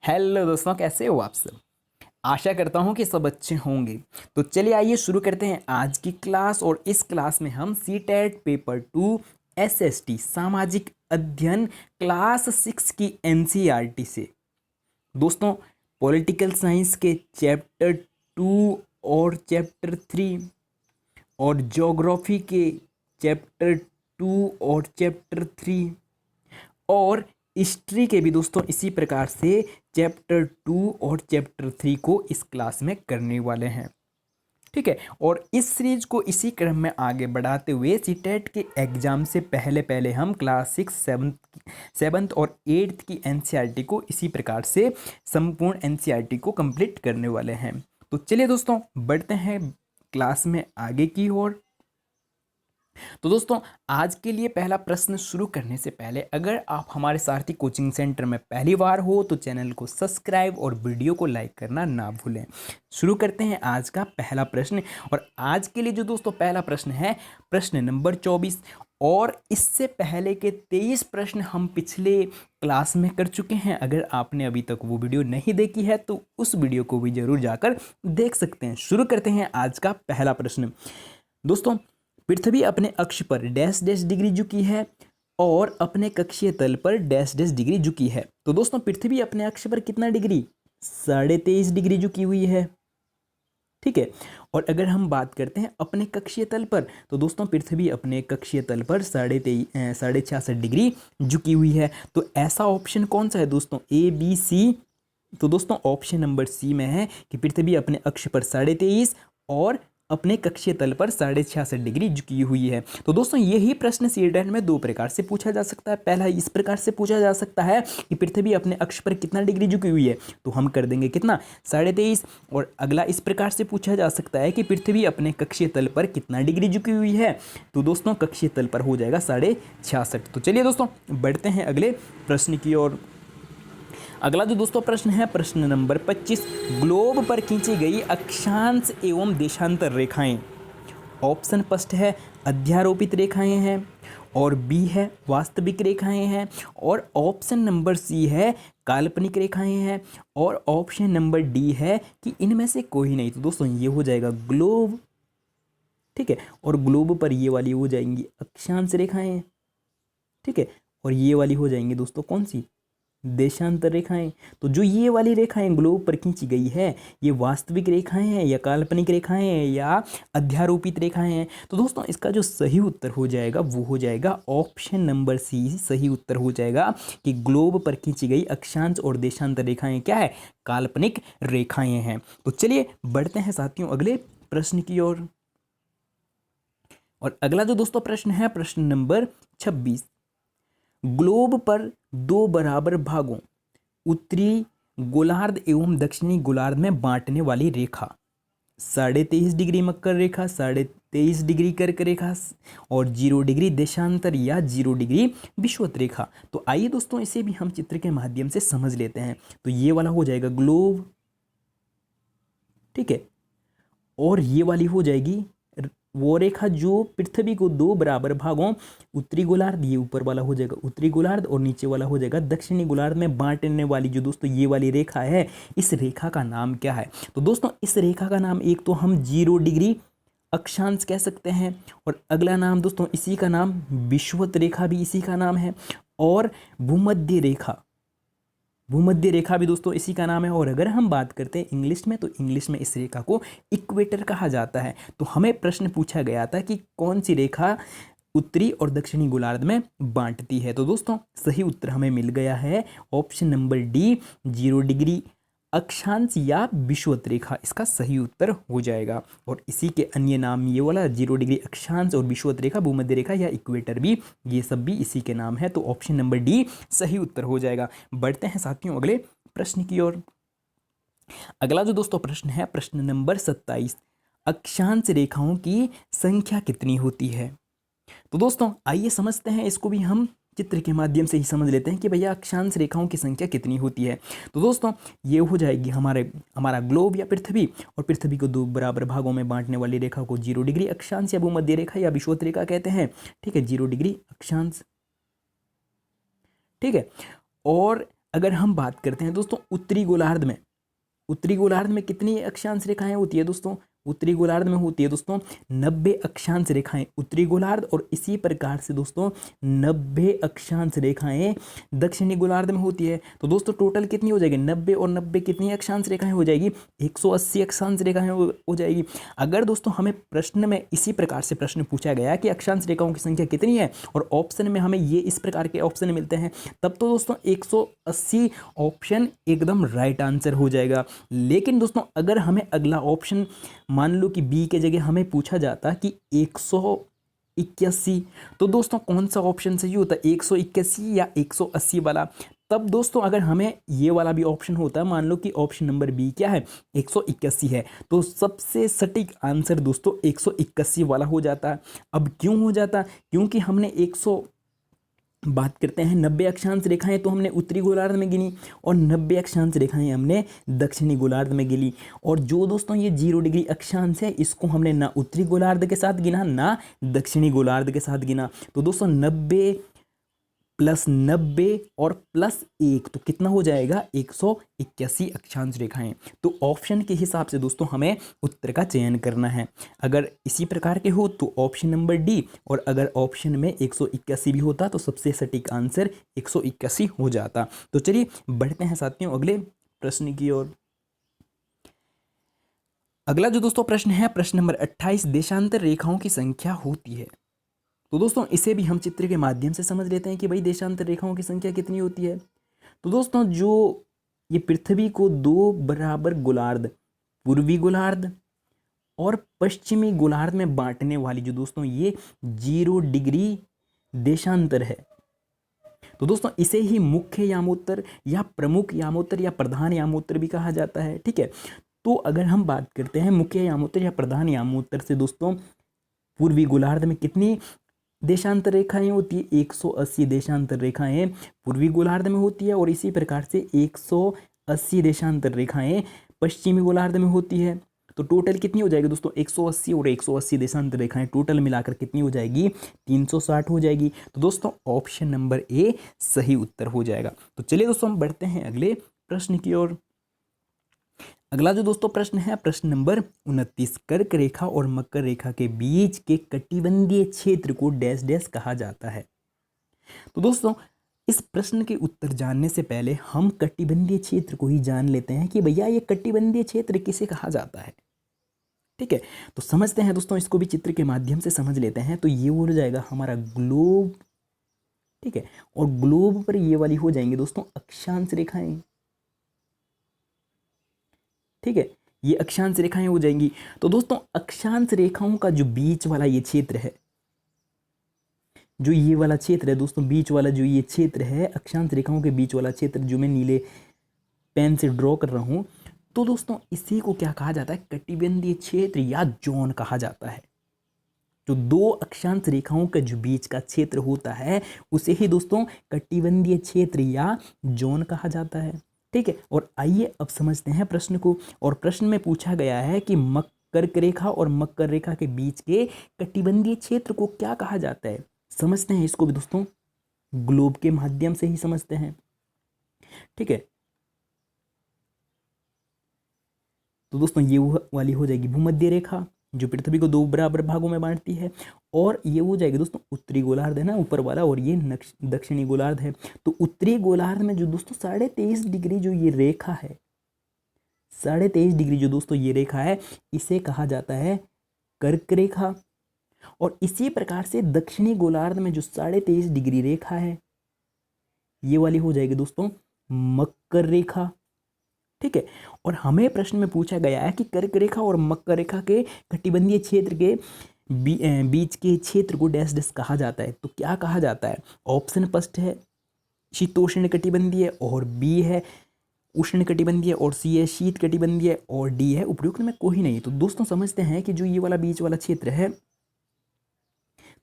Hello दोस्तों, कैसे हो आप सब। आशा करता हूँ कि सब अच्छे होंगे। तो चलिए आइए शुरू करते हैं आज की क्लास। और इस क्लास में हम सीटेट पेपर 2 एसएसटी सामाजिक अध्ययन क्लास 6 की एनसीईआरटी से दोस्तों पॉलिटिकल साइंस के चैप्टर 2 और चैप्टर 3 और ज्योग्राफी के चैप्टर 2 और चैप्टर 3 और हिस्ट्री के भी दोस्तों इसी प्रकार से चैप्टर 2 और चैप्टर 3 को इस क्लास में करने वाले हैं। ठीक है। और इस सीरीज को इसी क्रम में आगे बढ़ाते हुए सीटेट के एग्जाम से पहले पहले हम क्लास 6 सेवन्थ और 8th की एनसीईआरटी को इसी प्रकार से संपूर्ण एनसीईआरटी को कंप्लीट करने वाले हैं। तो चलिए दोस्तों बढ़ते हैं क्लास में आगे की ओर। तो दोस्तों आज के लिए पहला प्रश्न शुरू करने से पहले अगर आप हमारे सारथी कोचिंग सेंटर में पहली बार हो तो चैनल को सब्सक्राइब और वीडियो को लाइक करना ना भूलें। शुरू करते हैं आज का पहला प्रश्न। और आज के लिए जो दोस्तों पहला प्रश्न है प्रश्न नंबर 24। और इससे पहले के 23 प्रश्न हम पिछले क्लास में कर चुके हैं। अगर आपने अभी तक वो वीडियो नहीं देखी है तो उस वीडियो को भी जरूर जाकर देख सकते हैं। शुरू करते हैं आज का पहला प्रश्न। दोस्तों पृथ्वी अपने अक्ष पर डैश डैश डिग्री झुकी है और अपने कक्षीय तल पर डैश डैश डिग्री झुकी है। तो दोस्तों पृथ्वी अपने अक्ष पर कितना डिग्री 23.5 डिग्री झुकी हुई है। ठीक है। और अगर हम बात करते हैं अपने कक्षीय तल पर तो दोस्तों पृथ्वी अपने कक्षीय तल पर 66.5 डिग्री झुकी हुई है। तो ऐसा ऑप्शन कौन सा है दोस्तों ए बी सी। तो दोस्तों ऑप्शन नंबर सी में है कि पृथ्वी अपने अक्ष पर 23.5 और अपने कक्षीय तल पर 66.5 डिग्री झुकी हुई है। तो दोस्तों यही प्रश्न सीटेट में दो प्रकार से पूछा जा सकता है। पहला इस प्रकार से पूछा जा सकता है कि पृथ्वी अपने अक्ष पर कितना डिग्री झुकी हुई है, तो हम कर देंगे कितना 23.5। और अगला इस प्रकार से पूछा जा सकता है कि पृथ्वी अपने कक्षीय तल पर कितना डिग्री झुकी हुई है, तो दोस्तों कक्षीय तल पर हो जाएगा 66.5। तो चलिए दोस्तों बढ़ते हैं अगले प्रश्न की ओर। अगला जो दोस्तों प्रश्न है प्रश्न नंबर 25। ग्लोब पर खींची गई अक्षांश एवं देशांतर रेखाएं। ऑप्शन फर्स्ट है अध्यारोपित रेखाएं हैं और बी है वास्तविक रेखाएं हैं और ऑप्शन नंबर सी है काल्पनिक रेखाएं हैं और ऑप्शन नंबर डी है कि इनमें से कोई नहीं। तो दोस्तों ये हो जाएगा ग्लोब। ठीक है। और ग्लोब पर ये वाली हो जाएंगी अक्षांश रेखाएं। ठीक है। और ये वाली हो जाएंगी दोस्तों कौन सी देशांतर रेखाएं। तो जो ये वाली रेखाएं ग्लोब पर खींची गई है ये वास्तविक रेखाएं हैं या काल्पनिक रेखाएं हैं या अध्यारोपित रेखाएं हैं। तो दोस्तों इसका जो सही उत्तर हो जाएगा वो हो जाएगा ऑप्शन नंबर सी। सही उत्तर हो जाएगा कि ग्लोब पर खींची गई अक्षांश और देशांतर रेखाएं क्या है काल्पनिक रेखाएं हैं। तो चलिए बढ़ते हैं साथियों अगले प्रश्न की ओर। और अगला जो दोस्तों प्रश्न है प्रश्न नंबर 26। ग्लोब पर दो बराबर भागों उत्तरी गोलार्ध एवं दक्षिणी गोलार्ध में बांटने वाली रेखा 23.5 डिग्री मकर रेखा, 23.5 डिग्री कर्क रेखा और 0 डिग्री देशांतर या 0 डिग्री विषुवत रेखा। तो आइए दोस्तों इसे भी हम चित्र के माध्यम से समझ लेते हैं। तो ये वाला हो जाएगा ग्लोब। ठीक है। और ये वाली हो जाएगी वो रेखा जो पृथ्वी को दो बराबर भागों उत्तरी गोलार्ध, ये ऊपर वाला हो जाएगा उत्तरी गोलार्ध और नीचे वाला हो जाएगा दक्षिणी गोलार्ध में बांटने वाली जो दोस्तों ये वाली रेखा है इस रेखा का नाम क्या है। तो दोस्तों इस रेखा का नाम एक तो हम 0 डिग्री अक्षांश कह सकते हैं और अगला नाम दोस्तों इसी का नाम विषुवत रेखा भी इसी का नाम है और भूमध्य रेखा, भूमध्य रेखा भी दोस्तों इसी का नाम है। और अगर हम बात करते हैं इंग्लिश में तो इंग्लिश में इस रेखा को इक्वेटर कहा जाता है। तो हमें प्रश्न पूछा गया था कि कौन सी रेखा उत्तरी और दक्षिणी गोलार्ध में बांटती है। तो दोस्तों सही उत्तर हमें मिल गया है ऑप्शन नंबर डी 0 डिग्री अक्षांश या विषुवत रेखा इसका सही उत्तर हो जाएगा। और इसी के अन्य नाम ये वाला 0 डिग्री अक्षांश और विषुवत रेखा भूमध्य रेखा या इक्वेटर भी ये सब भी इसी के नाम है। तो ऑप्शन नंबर डी सही उत्तर हो जाएगा। बढ़ते हैं साथियों अगले प्रश्न की ओर। अगला जो दोस्तों प्रश्न है प्रश्न नंबर 27। अक्षांश रेखाओं की संख्या कितनी होती है। तो दोस्तों आइए समझते हैं इसको भी हम चित्र के माध्यम से ही समझ लेते हैं कि भैया अक्षांश रेखाओं की संख्या कितनी होती है। तो दोस्तों ये हो जाएगी हमारा ग्लोब या पृथ्वी और पृथ्वी को दो बराबर भागों में बांटने वाली रेखा को 0 डिग्री अक्षांश या भूमध्य रेखा या विषुवत रेखा कहते हैं। ठीक है 0 डिग्री अक्षांश। ठीक है। और अगर हम बात करते हैं दोस्तों उत्तरी गोलार्ध में कितनी अक्षांश रेखाएं होती है दोस्तों? उत्तरी गोलार्ध में होती है दोस्तों 90 अक्षांश रेखाएं उत्तरी गोलार्ध, और इसी प्रकार से दोस्तों 90 अक्षांश रेखाएं दक्षिणी गोलार्ध में होती है। तो दोस्तों टोटल कितनी हो जाएगी? 90 और 90 कितनी अक्षांश रेखाएं हो जाएगी? 180 अक्षांश रेखाएं हो जाएगी। अगर दोस्तों हमें प्रश्न में इसी प्रकार से प्रश्न पूछा गया कि अक्षांश रेखाओं की संख्या कितनी है और ऑप्शन में हमें ये इस प्रकार के ऑप्शन मिलते हैं, तब तो दोस्तों 180 ऑप्शन एकदम राइट आंसर हो जाएगा। लेकिन दोस्तों अगर हमें अगला ऑप्शन मान लो कि बी के जगह हमें पूछा जाता कि 181, तो दोस्तों कौन सा ऑप्शन सही होता? 181 या 180 वाला? तब दोस्तों अगर हमें ये वाला भी ऑप्शन होता, मान लो कि ऑप्शन नंबर बी क्या है? 181 है, तो सबसे सटीक आंसर दोस्तों 181 वाला हो जाता। अब क्यों हो जाता? क्योंकि हमने बात करते हैं 90 अक्षांश रेखाएं तो हमने उत्तरी गोलार्ध में गिनी, और 90 अक्षांश रेखाएं हमने दक्षिणी गोलार्ध में गिनी। और जो दोस्तों ये 0 डिग्री अक्षांश है, इसको हमने ना उत्तरी गोलार्ध के साथ गिना ना दक्षिणी गोलार्ध के साथ गिना। तो दोस्तों 90 प्लस 90 और प्लस 1 तो कितना हो जाएगा? 181 अक्षांश रेखाएं। तो ऑप्शन के हिसाब से दोस्तों हमें उत्तर का चयन करना है। अगर इसी प्रकार के हो तो ऑप्शन नंबर डी, और अगर ऑप्शन में 181 भी होता तो सबसे सटीक आंसर 181 हो जाता। तो चलिए बढ़ते हैं साथियों अगले प्रश्न की ओर। अगला जो दोस्तों प्रश्न है, प्रश्न नंबर 28, देशांतर रेखाओं की संख्या होती है। तो दोस्तों इसे भी हम चित्र के माध्यम से समझ लेते हैं कि भाई देशांतर रेखाओं की संख्या कितनी होती है। तो दोस्तों जो ये पृथ्वी को 2 बराबर गोलार्ध, पूर्वी गोलार्ध और पश्चिमी गोलार्ध में बांटने वाली जो दोस्तों ये 0 डिग्री देशांतर है, तो दोस्तों इसे ही मुख्य यामोत्तर या प्रमुख यामोत्तर या प्रधान यामोत्तर भी कहा जाता है। ठीक है, तो अगर हम बात करते हैं मुख्य यामोत्तर या प्रधान यामोत्तर से दोस्तों पूर्वी गोलार्ध में कितनी देशांतर रेखाएं होती है? 180 देशांतर रेखाएं पूर्वी गोलार्ध में होती है, और इसी प्रकार से 180 देशांतर रेखाएं पश्चिमी गोलार्ध में होती है। तो टोटल कितनी हो जाएगी दोस्तों? 180 और 180 देशांतर रेखाएं टोटल मिलाकर कितनी हो जाएगी? 360 हो जाएगी। तो दोस्तों ऑप्शन नंबर ए सही उत्तर हो जाएगा। तो चलिए दोस्तों हम बढ़ते हैं अगले प्रश्न की ओर। अगला जो दोस्तों प्रश्न है, प्रश्न नंबर 29, कर्क रेखा और मकर रेखा के बीच के कटिबंधीय क्षेत्र को डैश डैश कहा जाता है। तो दोस्तों इस प्रश्न के उत्तर जानने से पहले हम कटिबंधीय क्षेत्र को ही जान लेते हैं कि भैया ये कटिबंधीय क्षेत्र किसे कहा जाता है। ठीक है, तो समझते हैं दोस्तों, इसको भी चित्र के माध्यम से समझ लेते हैं। तो ये हो जाएगा हमारा ग्लोब। ठीक है, और ग्लोब पर ये वाली हो जाएंगे दोस्तों अक्षांश रेखाएं। ठीक है, ये अक्षांश रेखाएं हो जाएंगी। तो दोस्तों अक्षांश रेखाओं का जो बीच वाला ये क्षेत्र है, जो ये वाला क्षेत्र है दोस्तों, बीच वाला जो ये क्षेत्र है, अक्षांश रेखाओं के बीच वाला क्षेत्र जो मैं नीले पेन से ड्रॉ कर रहा हूं, तो दोस्तों इसी को क्या कहा जाता है? कटिबंधीय क्षेत्र या जोन कहा जाता है। जो 2 अक्षांश रेखाओं के जो बीच का क्षेत्र होता है उसे ही दोस्तों कटिबंधीय क्षेत्र या जोन कहा जाता है। ठीक है, और आइए अब समझते हैं प्रश्न को। और प्रश्न में पूछा गया है कि कर्क रेखा और मकर रेखा के बीच के कटिबंधीय क्षेत्र को क्या कहा जाता है। समझते हैं इसको भी दोस्तों, ग्लोब के माध्यम से ही समझते हैं। ठीक है, तो दोस्तों ये वाली हो जाएगी भूमध्य रेखा जो पृथ्वी को 2 बराबर भागों में बांटती है, और ये हो जाएगी दोस्तों उत्तरी गोलार्ध है ना ऊपर वाला, और ये दक्षिणी गोलार्ध है। तो उत्तरी गोलार्ध में जो दोस्तों 23.5 डिग्री जो ये रेखा है, 23.5 डिग्री जो दोस्तों ये रेखा है, इसे कहा जाता है कर्क रेखा। और इसी प्रकार से दक्षिणी गोलार्ध में जो 23.5 डिग्री रेखा है, ये वाली हो जाएगी दोस्तों मकर रेखा। ठीक है, और हमें प्रश्न में पूछा गया है कि कर्क रेखा और मकर रेखा के कटिबंधीय क्षेत्र के बीच के क्षेत्र को डैश डैश कहा जाता है। तो क्या कहा जाता है? ऑप्शन फर्स्ट है शीतोष्ण कटिबंधीय, और बी है उष्ण कटिबंधीय, और सी है शीत कटिबंधीय, और डी है उपयुक्त में कोई नहीं। तो दोस्तों समझते हैं कि जो ये वाला बीच वाला क्षेत्र है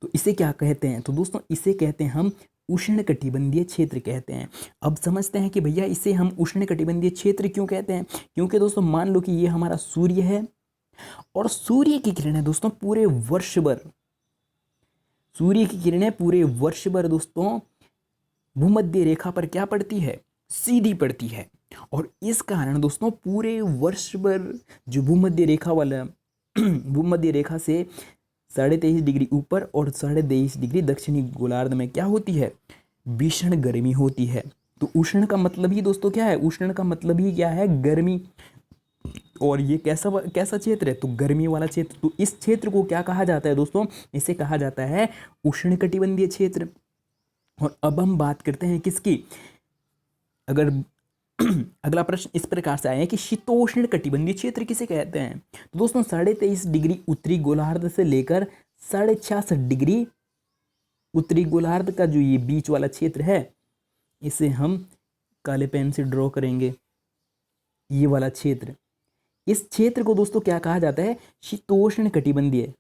तो इसे क्या कहते हैं? तो दोस्तों इसे कहते हैं हम उष्ण कटिबंधीय क्षेत्र कहते हैं। अब समझते हैं कि भैया इसे हम उष्ण कटिबंधीय क्षेत्र क्यों कहते हैं। क्योंकि दोस्तों मान लो कि ये हमारा सूर्य है, और सूर्य की किरणें दोस्तों पूरे वर्ष भर, सूर्य की किरणें पूरे वर्ष भर दोस्तों भूमध्य रेखा पर क्या पड़ती है? सीधी पड़ती है। और इस कारण दोस्तों पूरे वर्ष भर जो भूमध्य रेखा वाला भूमध्य रेखा से 23.5 डिग्री ऊपर और 23.5 डिग्री दक्षिणी गोलार्ध में क्या होती है, भीषण गर्मी होती है। तो उष्ण का मतलब ही दोस्तों क्या है, उष्ण का मतलब ही क्या है, गर्मी। और ये कैसा कैसा क्षेत्र है, तो गर्मी वाला क्षेत्र। तो इस क्षेत्र को क्या कहा जाता है दोस्तों, इसे कहा जाता है उष्णकटिबंधीय क्षेत्र। और अब हम बात करते हैं किसकी, अगर अगला प्रश्न इस प्रकार से आया है कि शीतोष्ण कटिबंधीय क्षेत्र किसे कहते हैं। तो दोस्तों 23.5 डिग्री उत्तरी गोलार्ध से लेकर 66.5 डिग्री उत्तरी गोलार्ध का जो ये बीच वाला क्षेत्र है, इसे हम काले पेन से ड्रॉ करेंगे। ये वाला क्षेत्र, इस क्षेत्र को दोस्तों क्या कहा जाता है, शीतोष्ण कटिबंधीय,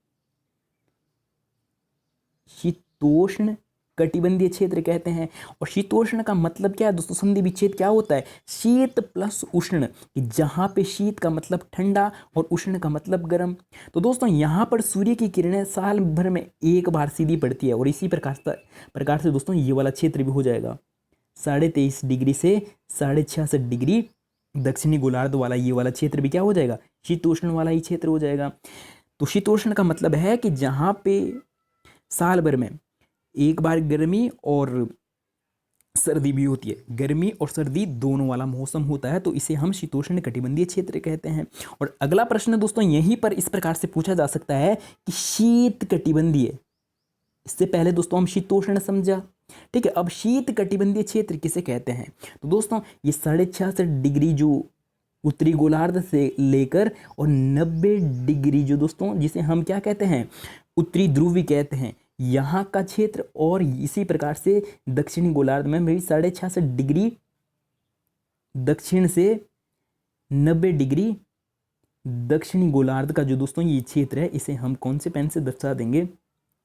शीतोष्ण कटिबंधीय क्षेत्र कहते हैं। और शीतोष्ण का मतलब क्या है दोस्तों, संधि विच्छेद क्या होता है, शीत प्लस उष्ण, कि जहां पे शीत का मतलब ठंडा और उष्ण का मतलब गर्म। तो दोस्तों यहाँ पर सूर्य की किरणें साल भर में एक बार सीधी पड़ती है। और इसी प्रकार से दोस्तों ये वाला क्षेत्र भी हो जाएगा 23.5 डिग्री से 66.5 डिग्री दक्षिणी गोलार्ध वाला ये वाला क्षेत्र भी क्या हो जाएगा, शीतोष्ण वाला ही क्षेत्र हो जाएगा। तो शीतोष्ण का मतलब है कि जहां पे साल भर में एक बार गर्मी और सर्दी भी होती है, गर्मी और सर्दी दोनों वाला मौसम होता है, तो इसे हम शीतोष्ण कटिबंधीय क्षेत्र कहते हैं। और अगला प्रश्न दोस्तों यहीं पर इस प्रकार से पूछा जा सकता है कि शीत कटिबंधीय, इससे पहले दोस्तों हम शीतोष्ण समझा, ठीक है। अब शीत कटिबंधीय क्षेत्र किसे कहते हैं, तो दोस्तों ये 66.5 डिग्री जो उत्तरी गोलार्ध से लेकर और 90 डिग्री जो दोस्तों जिसे हम क्या कहते हैं, उत्तरी ध्रुव भी कहते हैं, यहाँ का क्षेत्र। और इसी प्रकार से दक्षिणी गोलार्ध में भी 66.5 डिग्री दक्षिण से 90 डिग्री दक्षिणी गोलार्ध का जो दोस्तों ये क्षेत्र है, इसे हम कौन से पेन से दर्शा देंगे,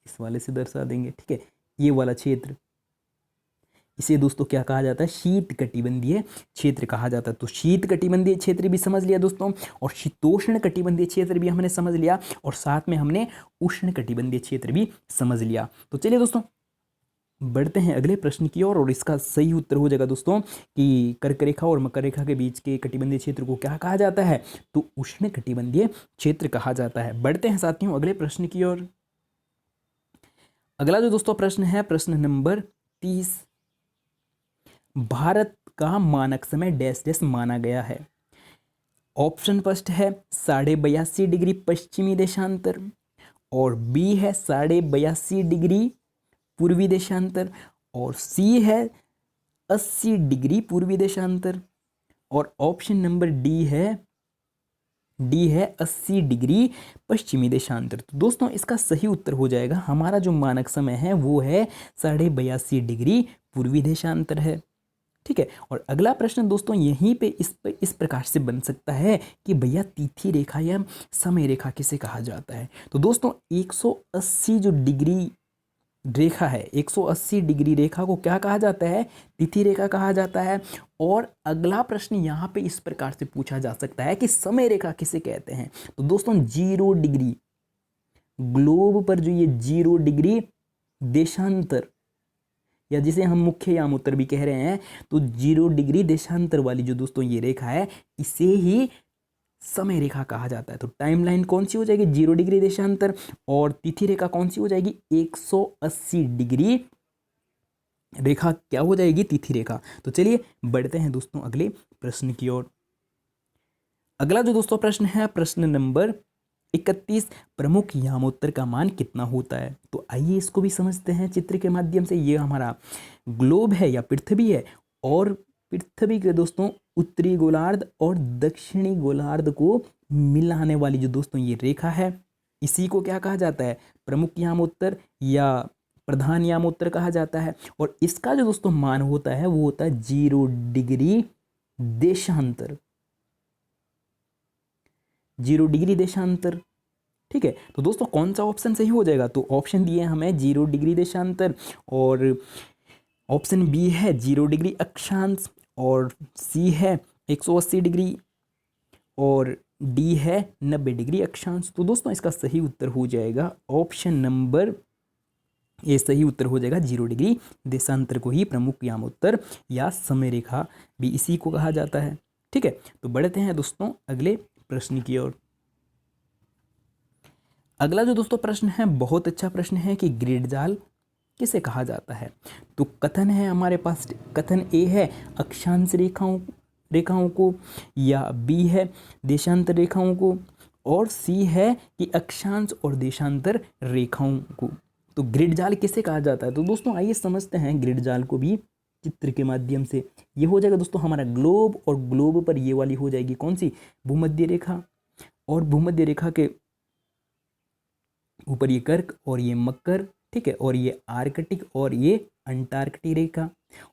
इस वाले से दर्शा देंगे, ठीक है। ये वाला क्षेत्र, इसे दोस्तों क्या कहा जाता है, शीत कटिबंधीय क्षेत्र कहा जाता है। तो शीत कटिबंधीय क्षेत्र भी समझ लिया दोस्तों, और शीतोष्ण कटिबंधीय क्षेत्र भी हमने समझ लिया, और साथ में हमने उष्ण कटिबंधीय क्षेत्र भी समझ लिया। तो चलिए दोस्तों बढ़ते हैं अगले प्रश्न की ओर। और इसका सही उत्तर हो जाएगा दोस्तों कि कर्क रेखा और मकर रेखा के बीच के कटिबंधीय क्षेत्र को क्या कहा जाता है, तो उष्ण कटिबंधीय क्षेत्र कहा जाता है। बढ़ते हैं साथियों अगले प्रश्न की ओर। अगला जो दोस्तों प्रश्न है, प्रश्न नंबर 30, भारत का मानक समय डैश डैश माना गया है। ऑप्शन फर्स्ट है 82.5 डिग्री पश्चिमी देशांतर, और बी है 82.5 डिग्री पूर्वी देशांतर, और सी है 80 डिग्री पूर्वी देशांतर, और ऑप्शन नंबर डी है 80 डिग्री पश्चिमी देशांतर। तो दोस्तों इसका सही उत्तर हो जाएगा, हमारा जो मानक समय है वो है 82.5 डिग्री पूर्वी देशांतर है, ठीक है। और अगला प्रश्न दोस्तों यहीं पे इस प्रकार से बन सकता है कि भैया तिथि रेखा या समय रेखा किसे कहा जाता है। तो दोस्तों 180 जो डिग्री रेखा है, 180 डिग्री रेखा को क्या कहा जाता है, तिथि रेखा कहा जाता है। और अगला प्रश्न यहाँ पे इस प्रकार से पूछा जा सकता है कि समय रेखा किसे कहते हैं। तो दोस्तों 0 डिग्री ग्लोब पर जो ये 0 डिग्री देशांतर, या जिसे हम मुख्य यामोत्तर भी कह रहे हैं, तो 0 डिग्री देशांतर वाली जो दोस्तों ये रेखा है, इसे ही समय रेखा कहा जाता है। तो टाइमलाइन कौन सी हो जाएगी, 0 डिग्री देशांतर, और तिथि रेखा कौन सी हो जाएगी, 180 डिग्री रेखा क्या हो जाएगी, तिथि रेखा। तो चलिए बढ़ते हैं दोस्तों अगले प्रश्न की ओर। अगला जो दोस्तों प्रश्न है, प्रश्न नंबर 31, प्रमुख यामोत्तर का मान कितना होता है। तो आइए इसको भी समझते हैं चित्र के माध्यम से। ये हमारा ग्लोब है या पृथ्वी है, और पृथ्वी के दोस्तों उत्तरी गोलार्ध और दक्षिणी गोलार्ध को मिलाने वाली जो दोस्तों ये रेखा है, इसी को क्या कहा जाता है, प्रमुख यामोत्तर या प्रधान यामोत्तर कहा जाता है। और इसका जो दोस्तों मान होता है वो होता है 0 डिग्री देशांतर, 0 डिग्री देशांतर, ठीक है। तो दोस्तों कौन सा ऑप्शन सही हो जाएगा, तो ऑप्शन दिए हमें 0 डिग्री देशांतर, और ऑप्शन बी है 0 डिग्री अक्षांश, और सी है 180 डिग्री, और डी है 90 डिग्री अक्षांश। तो दोस्तों इसका सही उत्तर हो जाएगा ऑप्शन नंबर ये सही उत्तर हो जाएगा 0 डिग्री। देशांतर को ही प्रमुख यामोत्तर या समय रेखा भी इसी को कहा जाता है। ठीक है, तो बढ़ते हैं दोस्तों अगले प्रश्न की ओर। अगला जो दोस्तों प्रश्न है बहुत अच्छा प्रश्न है कि ग्रिड जाल किसे कहा जाता है। तो कथन है हमारे पास, कथन ए है अक्षांश रेखाओं को, या बी है देशांतर रेखाओं को, और सी है कि अक्षांश और देशांतर रेखाओं को। तो ग्रिड जाल किसे कहा जाता है, तो दोस्तों आइए समझते हैं ग्रिड जाल को भी चित्र के माध्यम से। ये हो जाएगा दोस्तों हमारा ग्लोब, और ग्लोब पर ये वाली हो जाएगी कौन सी, भूमध्य रेखा, और भूमध्य रेखा के ऊपर ये कर्क और ये मकर, ठीक है, और ये आर्कटिक और ये अंटार्कटिक रेखा।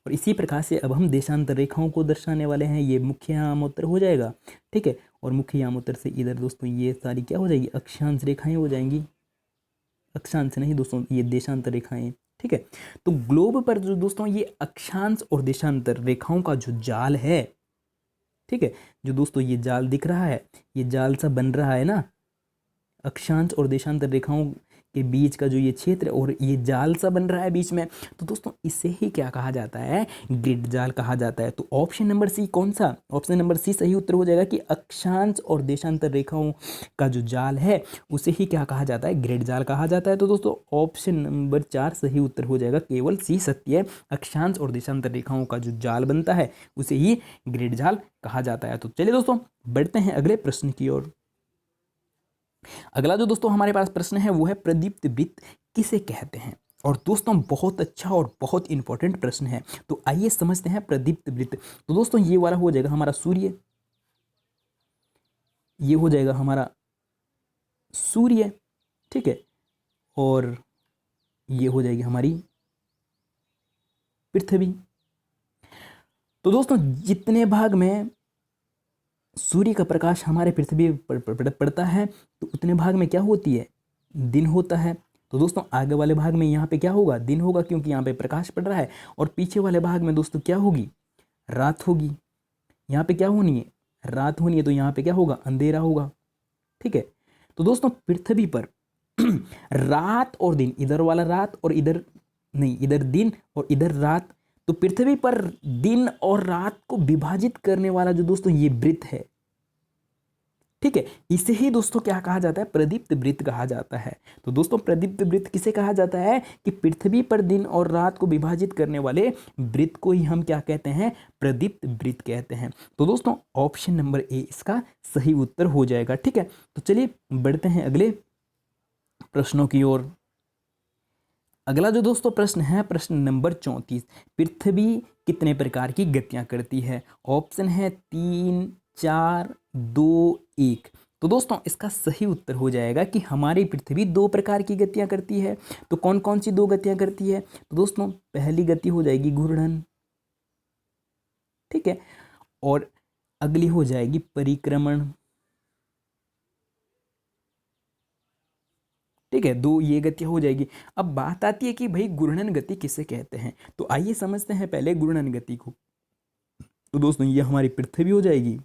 और इसी प्रकार से अब हम देशांतर रेखाओं को दर्शाने वाले हैं। ये मुख्य यामोत्तर हो जाएगा, ठीक है, और मुख्य यामोत्तर से इधर दोस्तों ये सारी क्या हो जाएगी, अक्षांश रेखाएं हो जाएंगी। अक्षांश नहीं दोस्तों, ये देशांतर रेखाएं, ठीक है। तो ग्लोब पर जो दोस्तों ये अक्षांश और देशांतर रेखाओं का जो जाल है, ठीक है, जो दोस्तों ये जाल दिख रहा है, ये जाल सा बन रहा है ना, अक्षांश और देशांतर रेखाओं के बीच का जो ये क्षेत्र और ये जाल सा बन रहा है बीच में, तो दोस्तों इसे ही क्या कहा जाता है, ग्रिड जाल कहा जाता है। तो ऑप्शन नंबर सी कौन सा, ऑप्शन नंबर सी सही उत्तर हो जाएगा कि अक्षांश और देशांतर रेखाओं का जो जाल है उसे ही क्या कहा जाता है, ग्रिड जाल कहा जाता है। तो दोस्तों ऑप्शन नंबर 4 सही उत्तर हो जाएगा, केवल सी सत्य है। अक्षांश और देशांतर रेखाओं का जो जाल बनता है उसे ही ग्रिड जाल कहा जाता है। तो चलिए दोस्तों बढ़ते हैं अगले प्रश्न की ओर। अगला जो दोस्तों हमारे पास प्रश्न है वो है प्रदीप्त वृत्त किसे कहते हैं। और दोस्तों बहुत अच्छा और बहुत इंपॉर्टेंट प्रश्न है, तो आइए समझते हैं प्रदीप्त वृत्त। तो दोस्तों ये वाला हो जाएगा हमारा सूर्य, ये हो जाएगा हमारा सूर्य, ठीक है, और ये हो जाएगी हमारी पृथ्वी। तो दोस्तों जितने भाग में सूर्य का प्रकाश हमारे पृथ्वी पर पड़ता है तो उतने भाग में क्या होती है, दिन होता है। तो दोस्तों आगे वाले भाग में यहाँ पे क्या होगा, दिन होगा, क्योंकि यहाँ पे प्रकाश पड़ रहा है। और पीछे वाले भाग में दोस्तों क्या होगी, रात होगी। यहाँ पे क्या होनी है, रात होनी है, तो यहाँ पे क्या होगा, अंधेरा होगा, ठीक है। तो दोस्तों पृथ्वी पर रात और दिन, इधर वाला रात और इधर नहीं, इधर दिन और इधर रात, तो पृथ्वी पर दिन और रात को विभाजित करने वाला जो दोस्तों ये वृत्त है, ठीक है, इसे ही दोस्तों क्या कहा जाता है, प्रदीप्त वृत्त कहा जाता है। तो दोस्तों प्रदीप्त वृत्त किसे कहा जाता है कि पृथ्वी पर दिन और रात को विभाजित करने वाले वृत्त को ही हम क्या कहते हैं, प्रदीप्त वृत्त कहते हैं। तो दोस्तों ऑप्शन नंबर ए इसका सही उत्तर हो जाएगा, ठीक है। तो चलिए बढ़ते हैं अगले प्रश्नों की ओर। अगला जो दोस्तों प्रश्न है प्रश्न नंबर 34, पृथ्वी कितने प्रकार की गतियां करती है। ऑप्शन है 3, 4, 2, 1। तो दोस्तों इसका सही उत्तर हो जाएगा कि हमारी पृथ्वी 2 प्रकार की गतियां करती है। तो कौन कौन सी 2 गतियां करती है, तो दोस्तों पहली गति हो जाएगी घूर्णन, ठीक है, और अगली हो जाएगी परिक्रमण, ठीक है, 2 ये गति हो जाएगी। अब बात आती है कि भाई घूर्णन गति किसे कहते हैं, तो आइए समझते हैं पहले घूर्णन गति को। तो दोस्तों ये हमारी पृथ्वी हो जाएगी,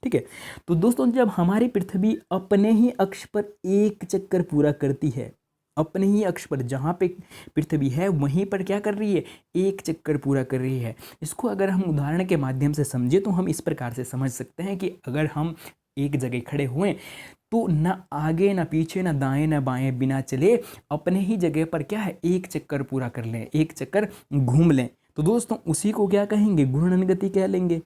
ठीक है। तो दोस्तों जब हमारी पृथ्वी अपने ही अक्ष पर एक चक्कर पूरा करती है, अपने ही अक्ष पर जहाँ पे पृथ्वी है वहीं पर क्या कर रही है, एक चक्कर पूरा कर रही है। इसको अगर हम उदाहरण के माध्यम से समझे तो हम इस प्रकार से समझ सकते हैं कि अगर हम एक जगह खड़े हुए तो ना आगे ना पीछे ना दाएं ना बाएं, बिना चले अपने ही जगह पर क्या है, एक चक्कर पूरा कर लें, एक चक्कर घूम लें, तो दोस्तों उसी को क्या कहेंगे, घूर्णन गति कह लेंगे,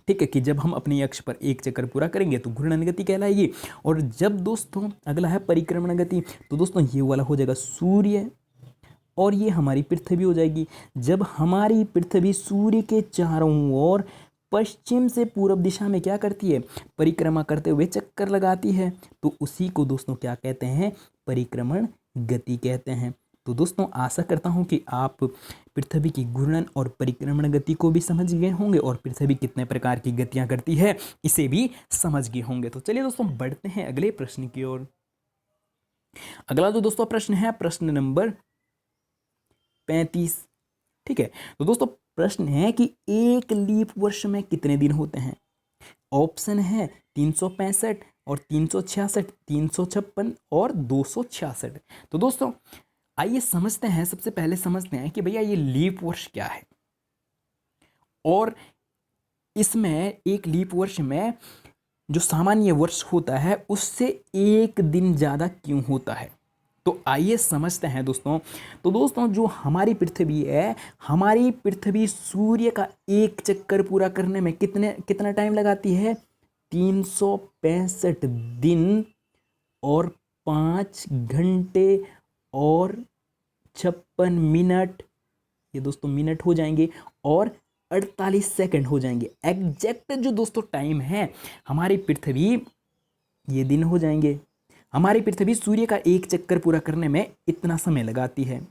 ठीक है, कि जब हम अपने अक्ष पर एक चक्कर पूरा करेंगे तो घूर्णन गति कहलाएगी। और जब दोस्तों अगला है परिक्रमण गति, तो दोस्तों ये वाला हो जाएगा सूर्य और ये हमारी पृथ्वी हो जाएगी। जब हमारी पृथ्वी सूर्य के चारों ओर पश्चिम से पूर्व दिशा में क्या करती है, परिक्रमा करते हुए चक्कर लगाती है, तो उसी को दोस्तों क्या कहते हैं, परिक्रमण गति कहते हैं। तो दोस्तों आशा करता हूं कि आप पृथ्वी की घूर्णन और परिक्रमण गति को भी समझ गए होंगे और पृथ्वी कितने प्रकार की गतियां करती है इसे भी समझ गए होंगे। तो चलिए दोस्तों बढ़ते हैं अगले प्रश्न की ओर। अगला जो दोस्तों प्रश्न है प्रश्न नंबर 35, ठीक है। तो दोस्तों प्रश्न है कि एक लीप वर्ष में कितने दिन होते हैं। ऑप्शन है 365 और 366, 356 और 266। तो दोस्तों आइए समझते हैं, सबसे पहले समझते हैं कि भैया ये लीप वर्ष क्या है, और इसमें एक लीप वर्ष में जो सामान्य वर्ष होता है उससे एक दिन ज़्यादा क्यों होता है। तो आइए समझते हैं दोस्तों। तो दोस्तों जो हमारी पृथ्वी है, हमारी पृथ्वी सूर्य का एक चक्कर पूरा करने में कितना टाइम लगाती है? 365 दिन और 5 घंटे और 56 मिनट, ये दोस्तों मिनट हो जाएंगे, और 48 सेकंड हो जाएंगे। एग्जैक्ट जो दोस्तों टाइम है हमारी पृथ्वी, ये दिन हो जाएंगे। हमारी पृथ्वी सूर्य का एक चक्कर पूरा करने में इतना समय लगाती है।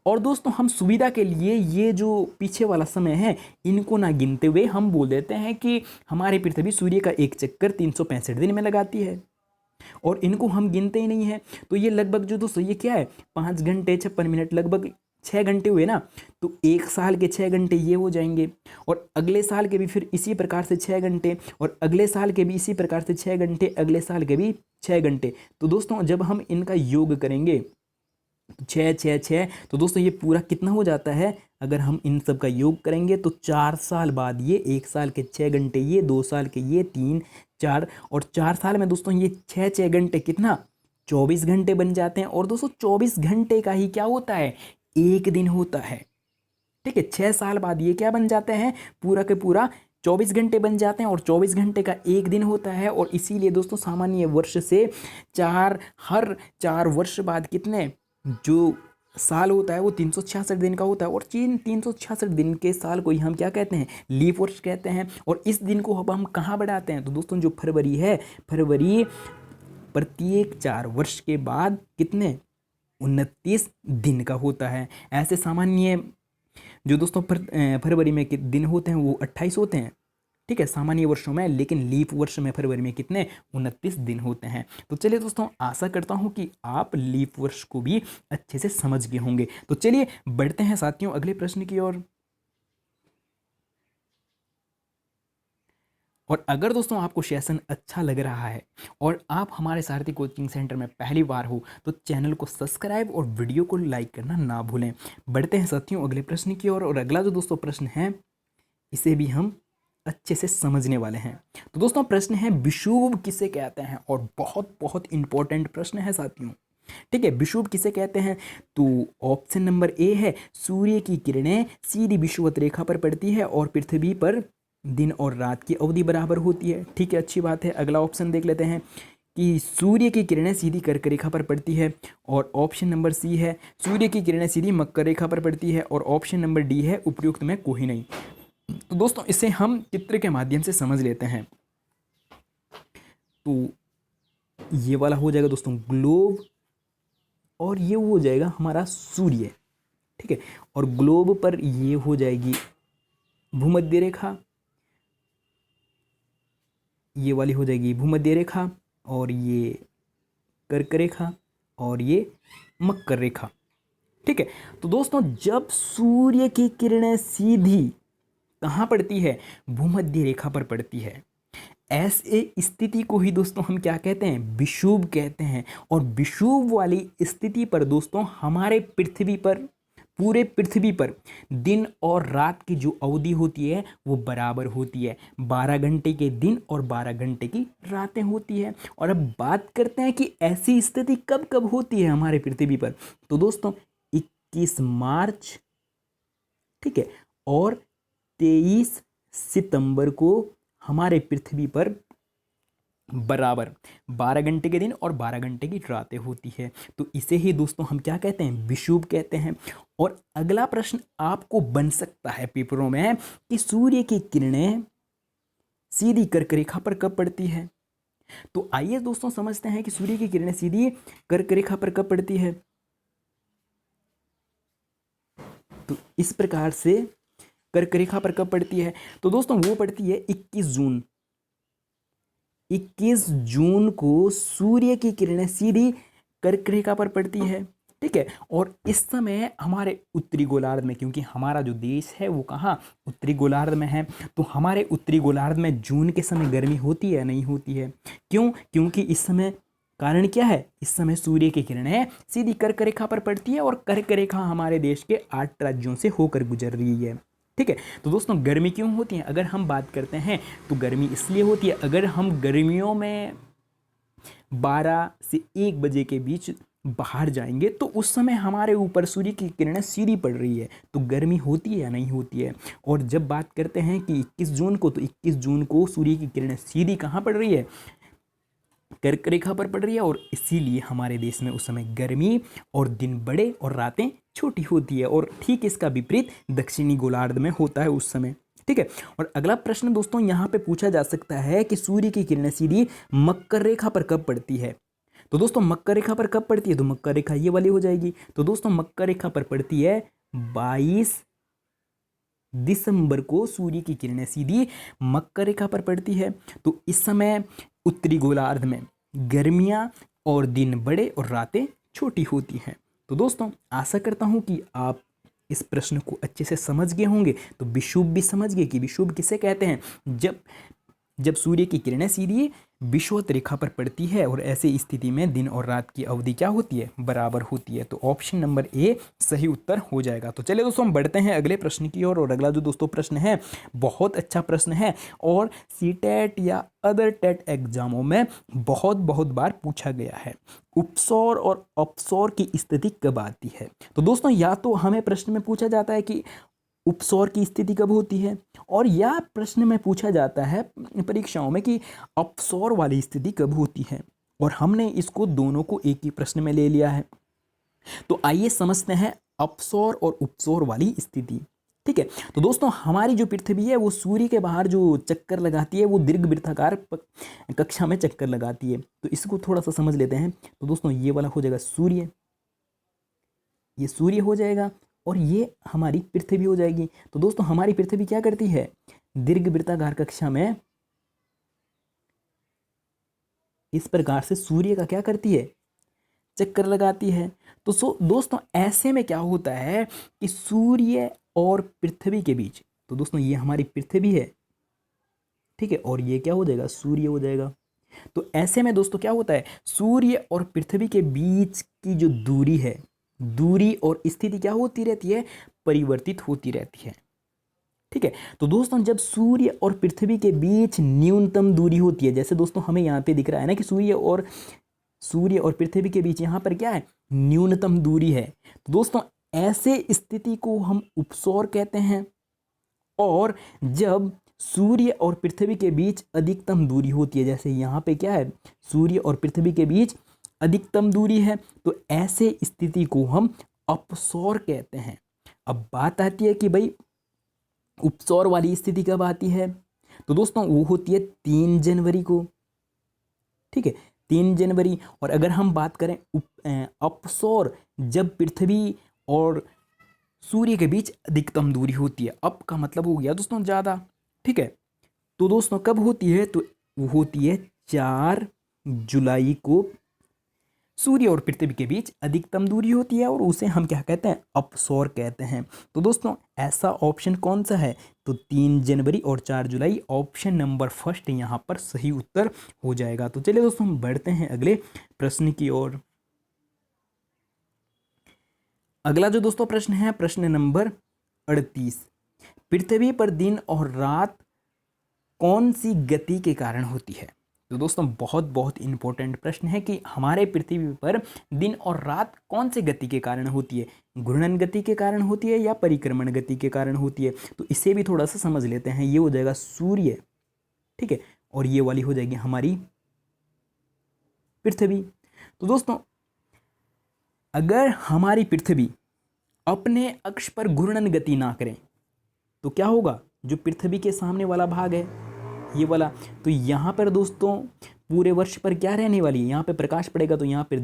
और दोस्तों हम सुविधा के लिए ये जो पीछे वाला समय है इनको ना गिनते हुए हम बोल देते हैं कि हमारी पृथ्वी सूर्य का एक चक्कर 365 दिन में लगाती है, और इनको हम गिनते ही नहीं है। तो ये लगभग जो दोस्तों ये क्या है, 5 घंटे 56 मिनट, लगभग 6 घंटे हुए ना। तो एक साल के 6 घंटे ये हो जाएंगे, और अगले साल के भी फिर इसी प्रकार से 6 घंटे, और अगले साल के भी इसी प्रकार से 6 घंटे, अगले साल के भी 6 घंटे। तो दोस्तों जब हम इनका योग करेंगे 6 6 6, तो दोस्तों ये पूरा कितना हो जाता है? अगर हम इन सब का योग करेंगे तो 4 साल बाद ये, एक साल के 6 घंटे ये, 2 साल के ये, 3 4, और 4 साल में दोस्तों ये 6 6 घंटे कितना? 24 घंटे बन जाते हैं। और दोस्तों 24 घंटे का ही क्या होता है? एक दिन होता है। ठीक है, 6 साल बाद ये क्या बन जाते हैं? पूरा के पूरा 24 घंटे बन जाते हैं, और 24 घंटे का एक दिन होता है। और इसीलिए दोस्तों सामान्य वर्ष से हर 4 वर्ष बाद कितने जो साल होता है वो 366 दिन का होता है, और 366 दिन के साल को ही हम क्या कहते हैं? लीप वर्ष कहते हैं। और इस दिन को अब हम कहाँ बढ़ाते हैं? तो दोस्तों जो फरवरी है, फरवरी प्रत्येक 4 वर्ष के बाद कितने? 29 दिन का होता है। ऐसे सामान्य जो दोस्तों फरवरी में दिन होते हैं वो 28 होते हैं, ठीक है, सामान्य वर्षों में। लेकिन लीप वर्ष में फरवरी में कितने? 29 दिन होते हैं। तो चलिए दोस्तों, आशा करता हूं कि आप लीप वर्ष को भी अच्छे से समझ गए होंगे। तो चलिए बढ़ते हैं साथियों अगले प्रश्न की ओर। और अगर दोस्तों आपको सेशन अच्छा लग रहा है और आप हमारे सारथी कोचिंग सेंटर में पहली बार हो तो चैनल को सब्सक्राइब और वीडियो को लाइक करना ना भूलें। बढ़ते हैं साथियों अगले प्रश्न की ओर। और अगला जो दोस्तों प्रश्न है इसे भी हम अच्छे से समझने वाले हैं। तो दोस्तों प्रश्न है विषुव किसे कहते हैं, और बहुत बहुत इंपॉर्टेंट प्रश्न है साथियों। ठीक है, विषुव किसे कहते हैं? तो ऑप्शन नंबर ए है, सूर्य की किरणें सीधी विषुवत रेखा पर पड़ती है और पृथ्वी पर दिन और रात की अवधि बराबर होती है। ठीक है, अच्छी बात है। अगला ऑप्शन देख लेते हैं कि सूर्य की किरणें सीधी कर्क रेखा पर पड़ती है, और ऑप्शन नंबर सी है सूर्य की किरणें सीधी मकर रेखा पर पड़ती है, और ऑप्शन नंबर डी है उपयुक्त में कोई नहीं। तो दोस्तों इसे हम चित्र के माध्यम से समझ लेते हैं। तो ये वाला हो जाएगा दोस्तों ग्लोब, और ये हो जाएगा हमारा सूर्य। ठीक है, और ग्लोब पर ये हो जाएगी भूमध्य रेखा, ये वाली हो जाएगी भूमध्य रेखा, और ये कर्क रेखा, और ये मकर रेखा। ठीक है, तो दोस्तों जब सूर्य की किरणें सीधी कहाँ पड़ती है? भूमध्य रेखा पर पड़ती है। ऐसे स्थिति को ही दोस्तों हम क्या कहते हैं? विषुव कहते हैं। और विषुव वाली स्थिति पर दोस्तों हमारे पृथ्वी पर, पूरे पृथ्वी पर दिन और रात की जो अवधि होती है वो बराबर होती है। 12 घंटे के दिन और 12 घंटे की रातें होती है। और अब बात करते हैं कि ऐसी स्थिति कब कब होती है हमारे पृथ्वी पर। तो दोस्तों 21 मार्च, ठीक है, और 23 सितंबर को हमारे पृथ्वी पर बराबर 12 घंटे के दिन और 12 घंटे की रातें होती है। तो इसे ही दोस्तों हम क्या कहते हैं? विषुव कहते हैं। और अगला प्रश्न आपको बन सकता है पेपरों में कि सूर्य की किरणें सीधी कर्क रेखा पर कब पड़ती है। तो आइए दोस्तों समझते हैं कि सूर्य की किरणें सीधी कर्क रेखा पर कब पड़ती है। तो इस प्रकार से कर्क रेखा पर कब पड़ती है? तो दोस्तों वो पड़ती है 21 जून। 21 जून को सूर्य की किरणें सीधी कर्क रेखा पर पड़ती है। ठीक है, और इस समय हमारे उत्तरी गोलार्ध में, क्योंकि हमारा जो देश है वो कहाँ? उत्तरी गोलार्ध में है, तो हमारे उत्तरी गोलार्ध में जून के समय गर्मी होती है नहीं होती है? क्यों? क्योंकि इस समय कारण क्या है, इस समय सूर्य की किरणें सीधी कर्क रेखा पर पड़ती है और कर्क रेखा हमारे देश के 8 राज्यों से होकर गुजर रही है। ठीक है, तो दोस्तों गर्मी क्यों होती है, अगर हम बात करते हैं तो गर्मी इसलिए होती है, अगर हम गर्मियों में 12 से 1 बजे के बीच बाहर जाएंगे तो उस समय हमारे ऊपर सूर्य की किरणें सीधी पड़ रही है, तो गर्मी होती है या नहीं होती है। और जब बात करते हैं कि 21 जून को, तो 21 जून को सूर्य की किरणें सीधी कहाँ पड़ रही है, कर्क रेखा पर पड़ रही है, और इसीलिए हमारे देश में उस समय गर्मी और दिन बड़े और रातें छोटी होती है। और ठीक इसका विपरीत दक्षिणी गोलार्ध में होता है उस समय। ठीक है, और अगला प्रश्न दोस्तों यहाँ पे पूछा जा सकता है कि सूर्य की किरणें सीधी मकर रेखा पर कब पड़ती है। तो दोस्तों मकर रेखा पर कब पड़ती है, तो मकर रेखा ये वाली हो जाएगी। तो दोस्तों मकर रेखा पर पड़ती है 22 दिसंबर को सूर्य की किरणें सीधी मकर रेखा पर पड़ती है। तो इस समय उत्तरी गोलार्ध में गर्मियां और दिन बड़े और रातें छोटी होती हैं। तो दोस्तों आशा करता हूं कि आप इस प्रश्न को अच्छे से समझ गए होंगे। तो विषुव भी समझ गए कि विषुव किसे कहते हैं, जब सूर्य की किरणें सीधी विषुवत रेखा पर पड़ती है और ऐसी स्थिति में दिन और रात की अवधि क्या होती है, बराबर होती है। तो ऑप्शन नंबर ए सही उत्तर हो जाएगा। तो चलिए दोस्तों हम बढ़ते हैं अगले प्रश्न की ओर। और अगला जो दोस्तों प्रश्न है बहुत अच्छा प्रश्न है और सीटेट या अदर टेट एग्जामों में बहुत बार पूछा गया है। उपसौर और अपसौर की स्थिति कब आती है। तो दोस्तों या तो हमें प्रश्न में पूछा जाता है कि उपसौर की स्थिति कब होती है, और या प्रश्न में पूछा जाता है परीक्षाओं में कि अपसौर वाली स्थिति कब होती है, और हमने इसको दोनों को एक ही प्रश्न में ले लिया है। तो आइए समझते हैं अपसौर और उपसौर वाली स्थिति। ठीक है, तो दोस्तों हमारी जो पृथ्वी है वो सूर्य के बाहर जो चक्कर लगाती है वो दीर्घ वृत्ताकार कक्षा में चक्कर लगाती है। तो इसको थोड़ा सा समझ लेते हैं। तो दोस्तों ये वाला हो जाएगा सूर्य, ये सूर्य हो जाएगा, और ये हमारी पृथ्वी हो जाएगी। तो दोस्तों हमारी पृथ्वी क्या करती है, दीर्घ वृत्ताकार कक्षा में इस प्रकार से सूर्य का क्या करती है, चक्कर लगाती है। तो दोस्तों ऐसे में क्या होता है कि सूर्य और पृथ्वी के बीच, तो दोस्तों ये हमारी पृथ्वी है, ठीक है, और ये क्या हो जाएगा, सूर्य हो जाएगा। तो ऐसे में दोस्तों क्या होता है, सूर्य और पृथ्वी के बीच की जो दूरी है, दूरी और स्थिति क्या होती रहती है, परिवर्तित होती रहती है। ठीक है, तो दोस्तों जब सूर्य और पृथ्वी के बीच न्यूनतम दूरी होती है, जैसे दोस्तों हमें यहाँ पे दिख रहा है ना कि सूर्य और पृथ्वी के बीच यहाँ पर क्या है, न्यूनतम दूरी है। तो दोस्तों ऐसे स्थिति को हम उपसौर कहते हैं। और जब सूर्य और पृथ्वी के बीच अधिकतम दूरी होती है, जैसे यहाँ पे क्या है, सूर्य और पृथ्वी के बीच अधिकतम दूरी है, तो ऐसे स्थिति को हम अपसौर कहते हैं। अब बात आती है कि भाई उपसौर वाली स्थिति कब आती है। तो दोस्तों वो होती है 3 जनवरी को। ठीक है, 3 जनवरी। और अगर हम बात करें अपसौर, जब पृथ्वी और सूर्य के बीच अधिकतम दूरी होती है। अप का मतलब हो गया दोस्तों ज़्यादा। ठीक है, तो दोस्तों कब होती है, तो वो होती है 4 जुलाई को सूर्य और पृथ्वी के बीच अधिकतम दूरी होती है, और उसे हम क्या कहते हैं, अपसौर कहते हैं। तो दोस्तों ऐसा ऑप्शन कौन सा है, तो 3 जनवरी और 4 जुलाई, ऑप्शन नंबर फर्स्ट यहाँ पर सही उत्तर हो जाएगा। तो चलिए दोस्तों हम बढ़ते हैं अगले प्रश्न की ओर। अगला जो दोस्तों प्रश्न है, प्रश्न नंबर 38, पृथ्वी पर दिन और रात कौन सी गति के कारण होती है। तो दोस्तों बहुत इंपॉर्टेंट प्रश्न है कि हमारे पृथ्वी पर दिन और रात कौन से गति के कारण होती है, घूर्णन गति के कारण होती है या परिक्रमण गति के कारण होती है। तो इसे भी थोड़ा सा समझ लेते हैं। ये हो जाएगा सूर्य, ठीक है, और ये वाली हो जाएगी हमारी पृथ्वी। तो दोस्तों अगर हमारी पृथ्वी अपने अक्ष पर घूर्णन गति ना करें तो क्या होगा, जो पृथ्वी के सामने वाला भाग है ये वाला, तो यहाँ पर दोस्तों पूरे वर्ष पर क्या रहने वाली है, यहाँ पे प्रकाश पड़ेगा तो यहाँ पर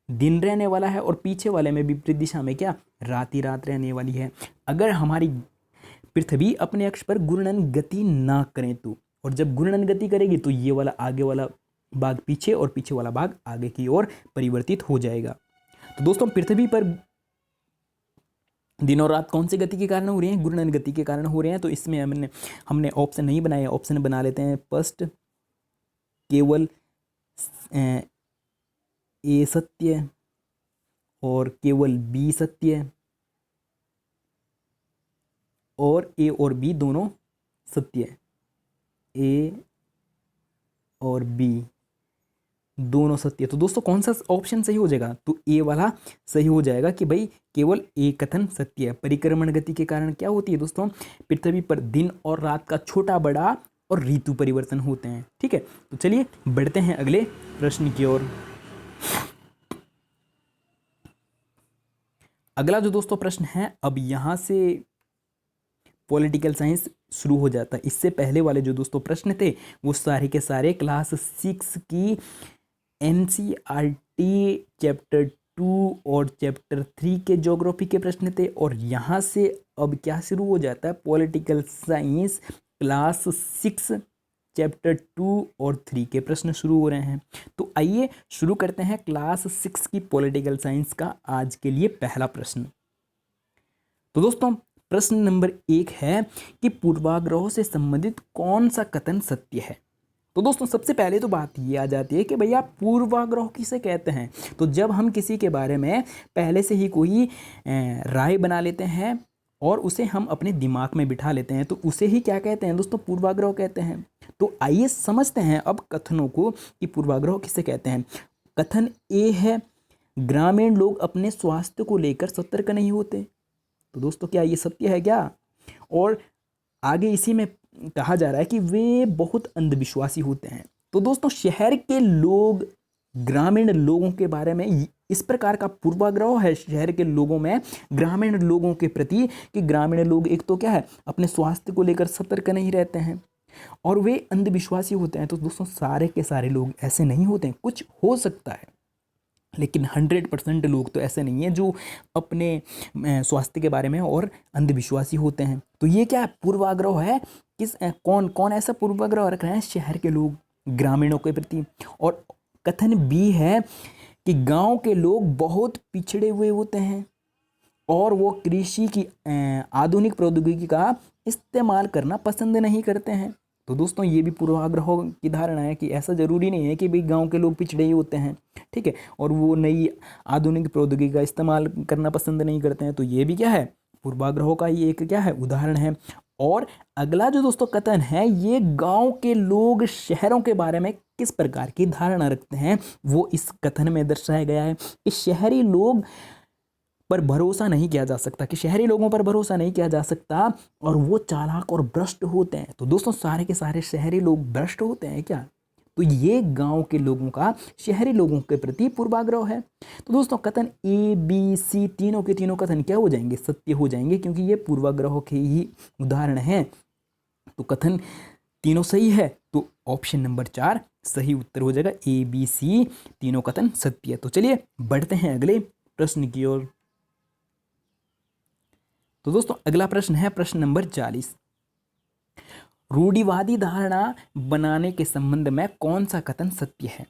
दिन रहने वाला है, और पीछे वाले में विपरीत दिशा में क्या, रात ही रात रहने वाली है। अगर हमारी पृथ्वी अपने अक्ष पर घूर्णन गति ना करें तो, और जब घूर्णन गति करेगी तो ये वाला आगे वाला भाग पीछे और पीछे वाला भाग आगे की ओर परिवर्तित हो जाएगा। तो दोस्तों पृथ्वी पर दिन और रात कौन सी गति के कारण हो रही हैं, घूर्णन गति के कारण हो रहे हैं। तो इसमें हमने ऑप्शन नहीं बनाया, ऑप्शन बना लेते हैं फर्स्ट, केवल ए सत्य है और केवल बी सत्य है, और ए और बी दोनों सत्य है, ए और बी दोनों सत्य है। तो दोस्तों कौन सा ऑप्शन सही हो जाएगा? तो ए वाला सही हो जाएगा कि भाई केवल ए कथन सत्य है। परिक्रमण गति के कारण क्या होती है दोस्तों? पृथ्वी पर दिन और रात का छोटा बड़ा और ऋतु परिवर्तन होते हैं। ठीक है, तो चलिए बढ़ते हैं अगले प्रश्न की ओर। अगला जो दोस्तों प्रश्न है, अब यहां से पॉलिटिकल साइंस शुरू हो जाता है। इससे पहले वाले जो दोस्तों प्रश्न थे वो सारे के सारे क्लास 6 की एनसीईआरटी चैप्टर 2 और चैप्टर 3 के ज्योग्राफी के प्रश्न थे, और यहाँ से अब क्या शुरू हो जाता है? पॉलिटिकल साइंस क्लास 6 चैप्टर 2 और 3 के प्रश्न शुरू हो रहे हैं। तो आइए शुरू करते हैं क्लास 6 की पॉलिटिकल साइंस का आज के लिए पहला प्रश्न। तो दोस्तों प्रश्न नंबर 1 है कि पूर्वाग्रहों से संबंधित कौन सा कथन सत्य है? तो दोस्तों सबसे पहले तो बात ये आ जाती है कि भैया पूर्वाग्रह किसे कहते हैं? तो जब हम किसी के बारे में पहले से ही कोई राय बना लेते हैं और उसे हम अपने दिमाग में बिठा लेते हैं तो उसे ही क्या कहते हैं दोस्तों? पूर्वाग्रह कहते हैं। तो आइए समझते हैं अब कथनों को कि पूर्वाग्रह किसे कहते हैं। कथन ए है, ग्रामीण लोग अपने स्वास्थ्य को लेकर सतर्क नहीं होते। तो दोस्तों क्या ये सत्य है क्या? और आगे इसी में कहा जा रहा है कि वे बहुत अंधविश्वासी होते हैं। तो दोस्तों शहर के लोग ग्रामीण लोगों के बारे में इस प्रकार का पूर्वाग्रह है शहर के लोगों में ग्रामीण लोगों के प्रति कि ग्रामीण लोग एक तो क्या है, अपने स्वास्थ्य को लेकर सतर्क नहीं रहते हैं और वे अंधविश्वासी होते हैं। तो दोस्तों सारे के सारे लोग ऐसे नहीं होते हैं, कुछ हो सकता है, लेकिन 100% लोग तो ऐसे नहीं हैं जो अपने स्वास्थ्य के बारे में और अंधविश्वासी होते हैं। तो ये क्या पूर्वाग्रह है? कौन कौन ऐसा पूर्वाग्रह रख रहे हैं? शहर के लोग ग्रामीणों के प्रति। और कथन बी है कि गांव के लोग बहुत पिछड़े हुए होते हैं और वो कृषि की आधुनिक प्रौद्योगिकी का इस्तेमाल करना पसंद नहीं करते हैं। तो दोस्तों ये भी पूर्वाग्रह की धारणा है कि ऐसा ज़रूरी नहीं है कि भाई गांव के लोग पिछड़े ही होते हैं, ठीक है, और वो नई आधुनिक प्रौद्योगिकी का इस्तेमाल करना पसंद नहीं करते हैं। तो ये भी क्या है? पूर्वाग्रहों का ही एक क्या है? उदाहरण है। और अगला जो दोस्तों कथन है, ये गांव के लोग शहरों के बारे में किस प्रकार की धारणा रखते हैं वो इस कथन में दर्शाया गया है कि शहरी लोग पर भरोसा नहीं किया जा सकता, कि शहरी लोगों पर भरोसा नहीं किया जा सकता और वो चालाक और भ्रष्ट होते हैं। तो दोस्तों सारे के सारे शहरी लोग भ्रष्ट होते हैं क्या? तो ये गांव के लोगों का शहरी लोगों के प्रति पूर्वाग्रह है। तो दोस्तों कथन ए बी सी तीनों के तीनों कथन क्या हो जाएंगे? सत्य हो जाएंगे, क्योंकि ये पूर्वाग्रहों के ही उदाहरण हैं। तो कथन तीनों सही है, तो ऑप्शन नंबर 4 सही उत्तर हो जाएगा। ए बी सी तीनों कथन सत्य। तो चलिए बढ़ते हैं अगले प्रश्न की ओर। तो दोस्तों अगला प्रश्न है प्रश्न नंबर 40। रूढ़िवादी धारणा बनाने के संबंध में कौन सा कथन सत्य है?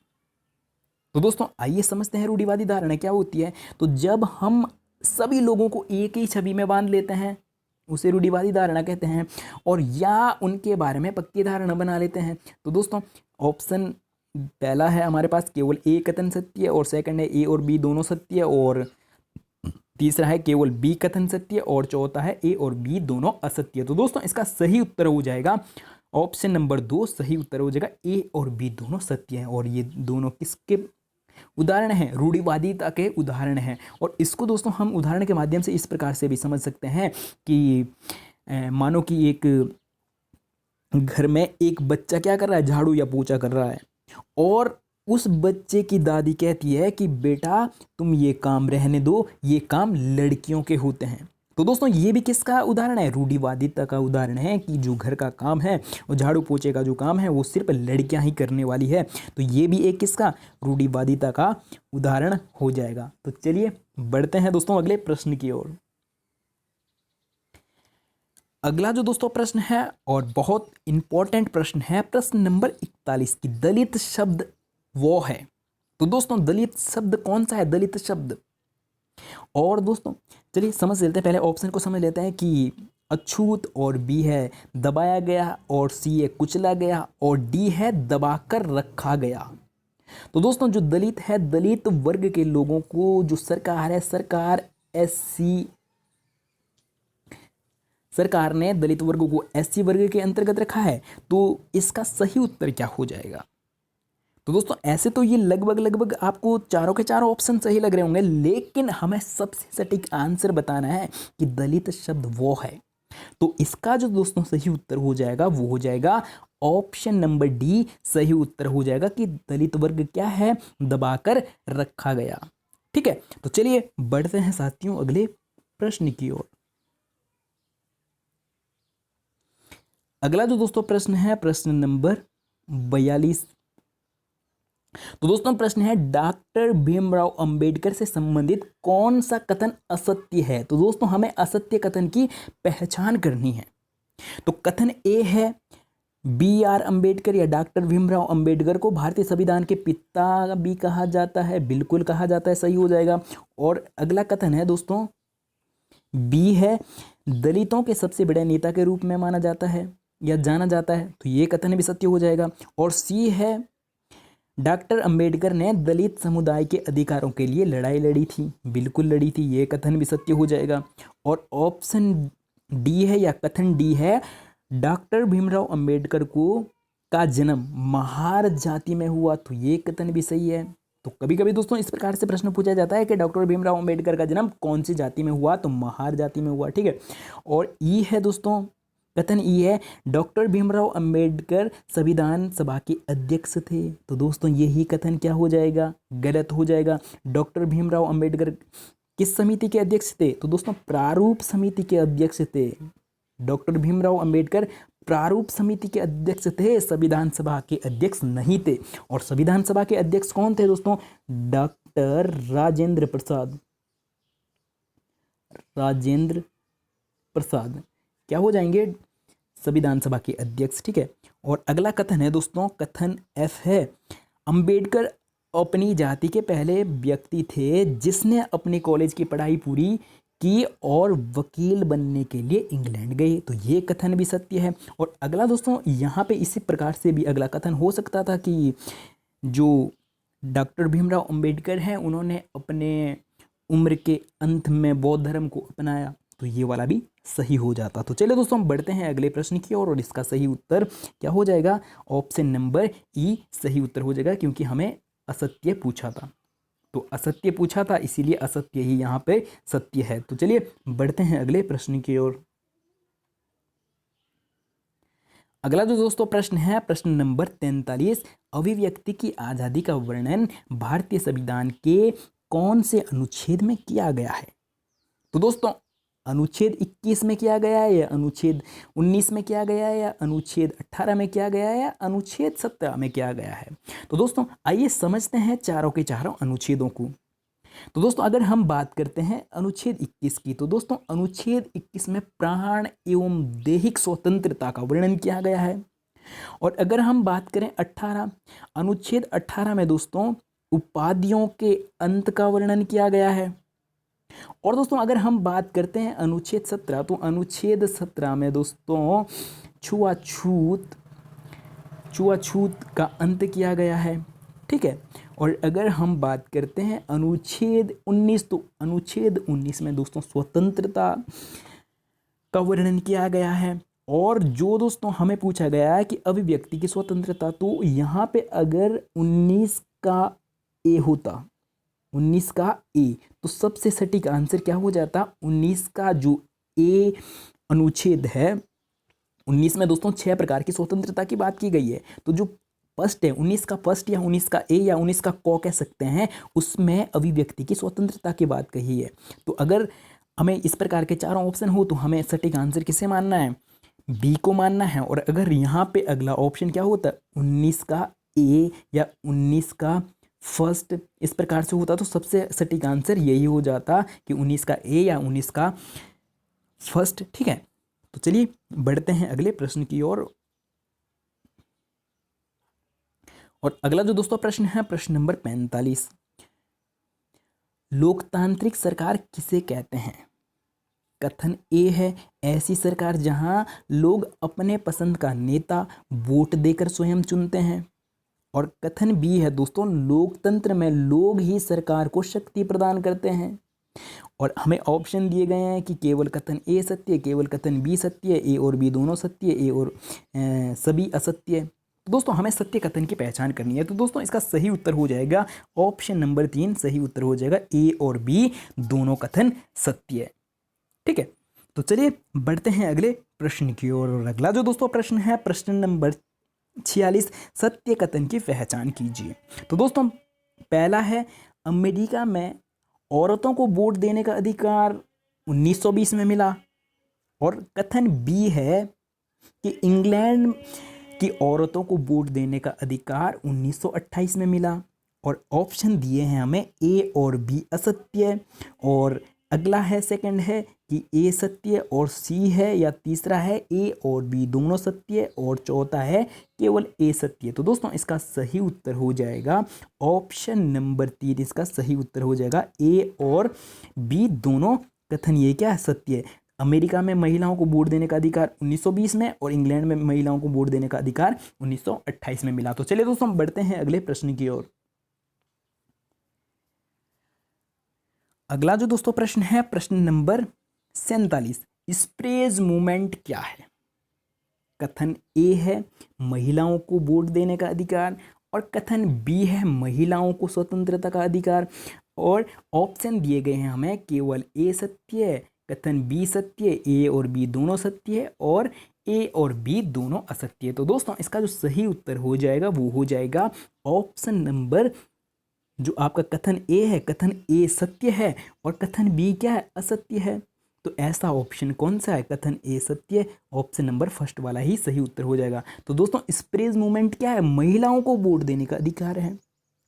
तो दोस्तों आइए समझते हैं रूढ़िवादी धारणा क्या होती है। तो जब हम सभी लोगों को एक ही छवि में बांध लेते हैं उसे रूढ़िवादी धारणा कहते हैं, और या उनके बारे में पक्की धारणा बना लेते हैं। तो दोस्तों ऑप्शन पहला है हमारे पास केवल ए कथन सत्य है, और सेकंड है ए और बी दोनों सत्य है, और तीसरा है केवल बी कथन सत्य, और चौथा है ए और बी दोनों असत्य। तो दोस्तों इसका सही उत्तर हो जाएगा ऑप्शन नंबर 2 सही उत्तर हो जाएगा। ए और बी दोनों सत्य हैं, और ये दोनों किसके उदाहरण हैं? रूढ़िवादिता के उदाहरण हैं। और इसको दोस्तों हम उदाहरण के माध्यम से इस प्रकार से भी समझ सकते हैं कि मानो कि एक घर में एक बच्चा क्या कर रहा है? झाड़ू या पोछा कर रहा है, और उस बच्चे की दादी कहती है कि बेटा तुम ये काम रहने दो, ये काम लड़कियों के होते हैं। तो दोस्तों ये भी किसका उदाहरण है? रूढ़िवादिता का उदाहरण है कि जो घर का काम है और झाड़ू पोछे का जो काम है वो सिर्फ लड़कियां ही करने वाली है। तो ये भी एक किसका? रूढ़िवादिता का उदाहरण हो जाएगा। तो चलिए बढ़ते हैं दोस्तों अगले प्रश्न की ओर। अगला जो दोस्तों प्रश्न है और बहुत इंपॉर्टेंट प्रश्न है, प्रश्न नंबर 41 की दलित शब्द वो है। तो दोस्तों दलित शब्द कौन सा है? दलित शब्द। और दोस्तों चलिए समझ लेते हैं, पहले ऑप्शन को समझ लेते हैं कि अछूत, और बी है दबाया गया, और सी है कुचला गया, और डी है दबाकर रखा गया। तो दोस्तों जो दलित है, दलित वर्ग के लोगों को जो सरकार है, सरकार ने दलित वर्ग को एससी वर्ग के अंतर्गत रखा है। तो इसका सही उत्तर क्या हो जाएगा? तो दोस्तों ऐसे तो ये लगभग लगभग आपको चारों के चारों ऑप्शन सही लग रहे होंगे, लेकिन हमें सबसे सटीक आंसर बताना है कि दलित शब्द वो है। तो इसका जो दोस्तों सही उत्तर हो जाएगा वो हो जाएगा ऑप्शन नंबर डी सही उत्तर हो जाएगा कि दलित वर्ग क्या है, दबाकर रखा गया। ठीक है, तो चलिए बढ़ते हैं साथियों अगले प्रश्न की ओर। अगला जो दोस्तों प्रश्न है प्रश्न नंबर 42। तो दोस्तों प्रश्न है डॉक्टर भीमराव अंबेडकर से संबंधित कौन सा कथन असत्य है? तो दोस्तों हमें असत्य कथन की पहचान करनी है। तो कथन ए है BR अंबेडकर या डॉक्टर भीमराव अंबेडकर को भारतीय संविधान के पिता भी कहा जाता है, बिल्कुल कहा जाता है, सही हो जाएगा। और अगला कथन है दोस्तों बी है दलितों के सबसे बड़े नेता के रूप में माना जाता है या जाना जाता है, तो ये कथन भी सत्य हो जाएगा। और सी है डॉक्टर अंबेडकर ने दलित समुदाय के अधिकारों के लिए लड़ाई लड़ी थी, बिल्कुल लड़ी थी, ये कथन भी सत्य हो जाएगा। और ऑप्शन डी है या कथन डी है डॉक्टर भीमराव अंबेडकर का जन्म महार जाति में हुआ, तो ये कथन भी सही है। तो कभी कभी दोस्तों इस प्रकार से प्रश्न पूछा जाता है कि डॉक्टर भीमराव अंबेडकर का जन्म कौन सी जाति में हुआ, तो महार जाति में हुआ। ठीक है, और ई है दोस्तों कथन ई है डॉक्टर भीमराव अंबेडकर संविधान सभा के अध्यक्ष थे, तो दोस्तों यही कथन क्या हो जाएगा, गलत हो जाएगा। डॉक्टर भीमराव अंबेडकर किस समिति के अध्यक्ष थे? तो दोस्तों प्रारूप समिति के अध्यक्ष थे। डॉक्टर भीमराव अंबेडकर प्रारूप समिति के अध्यक्ष थे, संविधान सभा के अध्यक्ष नहीं थे। और संविधान सभा के अध्यक्ष कौन थे दोस्तों? डॉक्टर राजेंद्र प्रसाद क्या हो जाएंगे? संविधान सभा के अध्यक्ष। ठीक है, और अगला कथन है दोस्तों कथन एफ है अंबेडकर अपनी जाति के पहले व्यक्ति थे जिसने अपनी कॉलेज की पढ़ाई पूरी की और वकील बनने के लिए इंग्लैंड गए, तो ये कथन भी सत्य है। और अगला दोस्तों यहाँ पे इसी प्रकार से भी अगला कथन हो सकता था कि जो डॉक्टर भीमराव अंबेडकर हैं उन्होंने अपने उम्र के अंत में बौद्ध धर्म को अपनाया, तो ये वाला भी सही हो जाता। तो चलिए दोस्तों हम बढ़ते हैं अगले प्रश्न की ओर और इसका सही उत्तर क्या हो जाएगा? ऑप्शन नंबर ई सही उत्तर हो जाएगा, क्योंकि हमें असत्य पूछा था, तो असत्य पूछा था इसीलिए असत्य ही यहाँ पे सत्य है। तो चलिए बढ़ते हैं अगले प्रश्न की ओर। अगला जो दोस्तों प्रश्न है प्रश्न नंबर 43 अभिव्यक्ति की आज़ादी का वर्णन भारतीय संविधान के कौन से अनुच्छेद में किया गया है? तो दोस्तों अनुच्छेद 21 में किया गया है या अनुच्छेद 19 में किया गया है या अनुच्छेद 18 में किया गया है या अनुच्छेद 17 में किया गया है? तो दोस्तों आइए समझते हैं चारों के चारों अनुच्छेदों को। तो दोस्तों अगर हम बात करते हैं अनुच्छेद 21 की, तो दोस्तों अनुच्छेद 21 में प्राण एवं दैहिक स्वतंत्रता का वर्णन किया गया है। और अगर हम बात करें अनुच्छेद 18 में दोस्तों उपाधियों के अंत का वर्णन किया गया है। और दोस्तों अगर हम बात करते हैं अनुच्छेद 17, तो अनुच्छेद 17 में दोस्तों छुआछूत का अंत किया गया है। ठीक है, और अगर हम बात करते हैं अनुच्छेद 19, तो अनुच्छेद 19 में दोस्तों स्वतंत्रता का वर्णन किया गया है। और जो दोस्तों हमें पूछा गया है कि अभिव्यक्ति की स्वतंत्रता, तो यहाँ पे अगर 19 का ए होता, 19 का ए, तो सबसे सटीक आंसर क्या हो जाता? 19 का जो ए अनुच्छेद है, 19 में दोस्तों 6 प्रकार की स्वतंत्रता की बात की गई है। तो जो फर्स्ट है 19 का फर्स्ट या 19 का ए या 19 का क कह सकते हैं, उसमें अभिव्यक्ति की स्वतंत्रता की बात कही है। तो अगर हमें इस प्रकार के चारों ऑप्शन हो तो हमें सटीक आंसर किसे मानना है? बी को मानना है। और अगर यहाँ पे अगला ऑप्शन क्या होता, 19 का ए या 19 का फर्स्ट, इस प्रकार से होता, तो सबसे सटीक आंसर यही हो जाता कि 19 का ए या 19 का फर्स्ट। ठीक है, तो चलिए बढ़ते हैं अगले प्रश्न की ओर। और अगला जो दोस्तों प्रश्न है प्रश्न नंबर 45 लोकतांत्रिक सरकार किसे कहते हैं? कथन ए है ऐसी सरकार जहां लोग अपने पसंद का नेता वोट देकर स्वयं चुनते हैं। और कथन बी है दोस्तों, लोकतंत्र में लोग ही सरकार को शक्ति प्रदान करते हैं। और हमें ऑप्शन दिए गए हैं कि केवल कथन ए सत्य है, केवल कथन बी सत्य है, ए और बी दोनों सत्य है, ए और सभी असत्य है। तो दोस्तों हमें सत्य कथन की पहचान करनी है। तो दोस्तों इसका सही उत्तर हो जाएगा ऑप्शन नंबर 3, सही उत्तर हो जाएगा ए और बी दोनों कथन सत्य है। ठीक है, तो चलिए बढ़ते हैं अगले प्रश्न की ओर। और अगला जो दोस्तों प्रश्न है, प्रश्न नंबर 46, सत्य कथन की पहचान कीजिए। तो दोस्तों पहला है, अमेरिका में औरतों को वोट देने का अधिकार 1920 में मिला। और कथन बी है कि इंग्लैंड की औरतों को वोट देने का अधिकार 1928 में मिला। और ऑप्शन दिए हैं हमें ए और बी असत्य। और अगला है सेकंड है कि ए सत्य और सी है, या तीसरा है ए और बी दोनों सत्य, और चौथा है केवल ए सत्य। तो दोस्तों इसका सही उत्तर हो जाएगा ऑप्शन नंबर 3, इसका सही उत्तर हो जाएगा ए और बी दोनों कथन ये क्या है, सत्य है। अमेरिका में महिलाओं को वोट देने का अधिकार 1920 में और इंग्लैंड में महिलाओं को वोट देने का अधिकार 1928 में मिला। तो चलिए दोस्तों बढ़ते हैं अगले प्रश्न की ओर। अगला जो दोस्तों प्रश्न है, प्रश्न नंबर 47, स्प्रेज मूवमेंट क्या है। कथन ए है महिलाओं को वोट देने का अधिकार, और कथन बी है महिलाओं को स्वतंत्रता का अधिकार। और ऑप्शन दिए गए हैं हमें, केवल ए सत्य है, कथन बी सत्य है, ए और बी दोनों सत्य है, और ए और बी दोनों असत्य है। तो दोस्तों इसका जो सही उत्तर हो जाएगा वो हो जाएगा ऑप्शन नंबर, जो आपका कथन ए है, कथन ए सत्य है और कथन बी क्या है, असत्य है। तो ऐसा ऑप्शन कौन सा है, कथन ए सत्य, ऑप्शन नंबर फर्स्ट वाला ही सही उत्तर हो जाएगा। तो दोस्तों स्प्रेज मूवमेंट क्या है, महिलाओं को वोट देने का अधिकार है।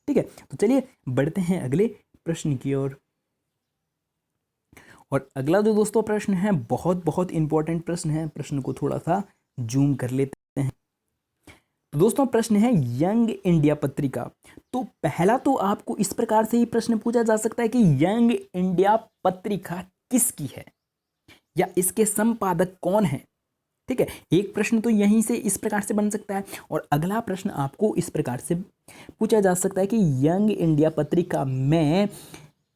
ठीक है, तो चलिए बढ़ते हैं अगले प्रश्न की ओर। और अगला जो दोस्तों प्रश्न है बहुत बहुत इंपॉर्टेंट प्रश्न है, प्रश्न को थोड़ा सा जूम कर लेते हैं। तो दोस्तों प्रश्न है यंग इंडिया पत्रिका। तो पहला तो आपको इस प्रकार से ही प्रश्न पूछा जा सकता है कि यंग इंडिया पत्रिका किसकी है, या इसके संपादक कौन है। ठीक है, एक प्रश्न तो यहीं से इस प्रकार से बन सकता है। और अगला प्रश्न आपको इस प्रकार से पूछा जा सकता है कि यंग इंडिया पत्रिका में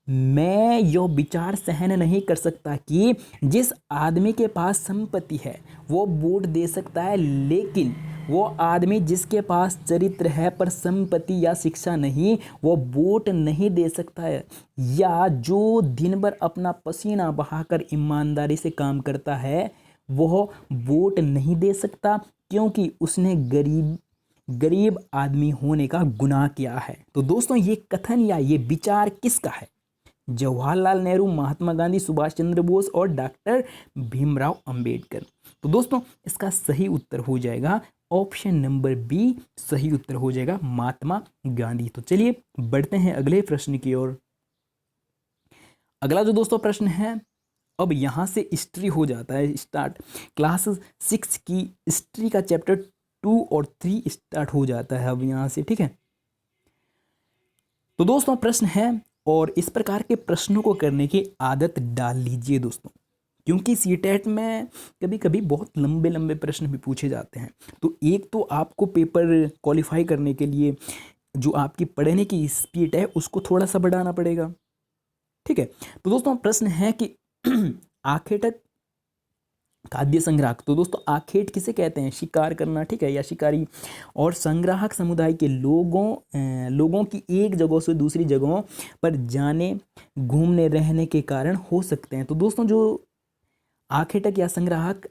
मैं यह विचार सहन नहीं कर सकता कि जिस आदमी के पास संपत्ति है वो वोट दे सकता है, लेकिन वो आदमी जिसके पास चरित्र है पर संपत्ति या शिक्षा नहीं, वो वोट नहीं दे सकता है। या जो दिन भर अपना पसीना बहाकर ईमानदारी से काम करता है वह वोट नहीं दे सकता, क्योंकि उसने गरीब आदमी होने का गुनाह किया है। तो दोस्तों ये कथन या ये विचार किसका है, जवाहरलाल नेहरू, महात्मा गांधी, सुभाष चंद्र बोस और डॉक्टर भीमराव अंबेडकर। तो दोस्तों इसका सही उत्तर हो जाएगा ऑप्शन नंबर बी, सही उत्तर हो जाएगा महात्मा गांधी। तो चलिए बढ़ते हैं अगले प्रश्न की ओर। अगला जो दोस्तों प्रश्न है, अब यहां से हिस्ट्री हो जाता है स्टार्ट। क्लास 6 की हिस्ट्री का चैप्टर 2 और 3 स्टार्ट हो जाता है अब यहां से। ठीक है, तो दोस्तों प्रश्न है, और इस प्रकार के प्रश्नों को करने की आदत डाल लीजिए दोस्तों, क्योंकि सीटेट में कभी कभी बहुत लंबे लंबे प्रश्न भी पूछे जाते हैं। तो एक तो आपको पेपर क्वालिफाई करने के लिए जो आपकी पढ़ने की स्पीड है उसको थोड़ा सा बढ़ाना पड़ेगा। ठीक है, तो दोस्तों प्रश्न है कि आखेटक खाद्य संग्राहक। तो दोस्तों आखेट किसे कहते हैं, शिकार करना, ठीक है, या शिकारी। और संग्राहक समुदाय के लोगों की एक जगह से दूसरी जगहों पर जाने, घूमने, रहने के कारण हो सकते हैं। तो दोस्तों जो आखेटक या संग्राहक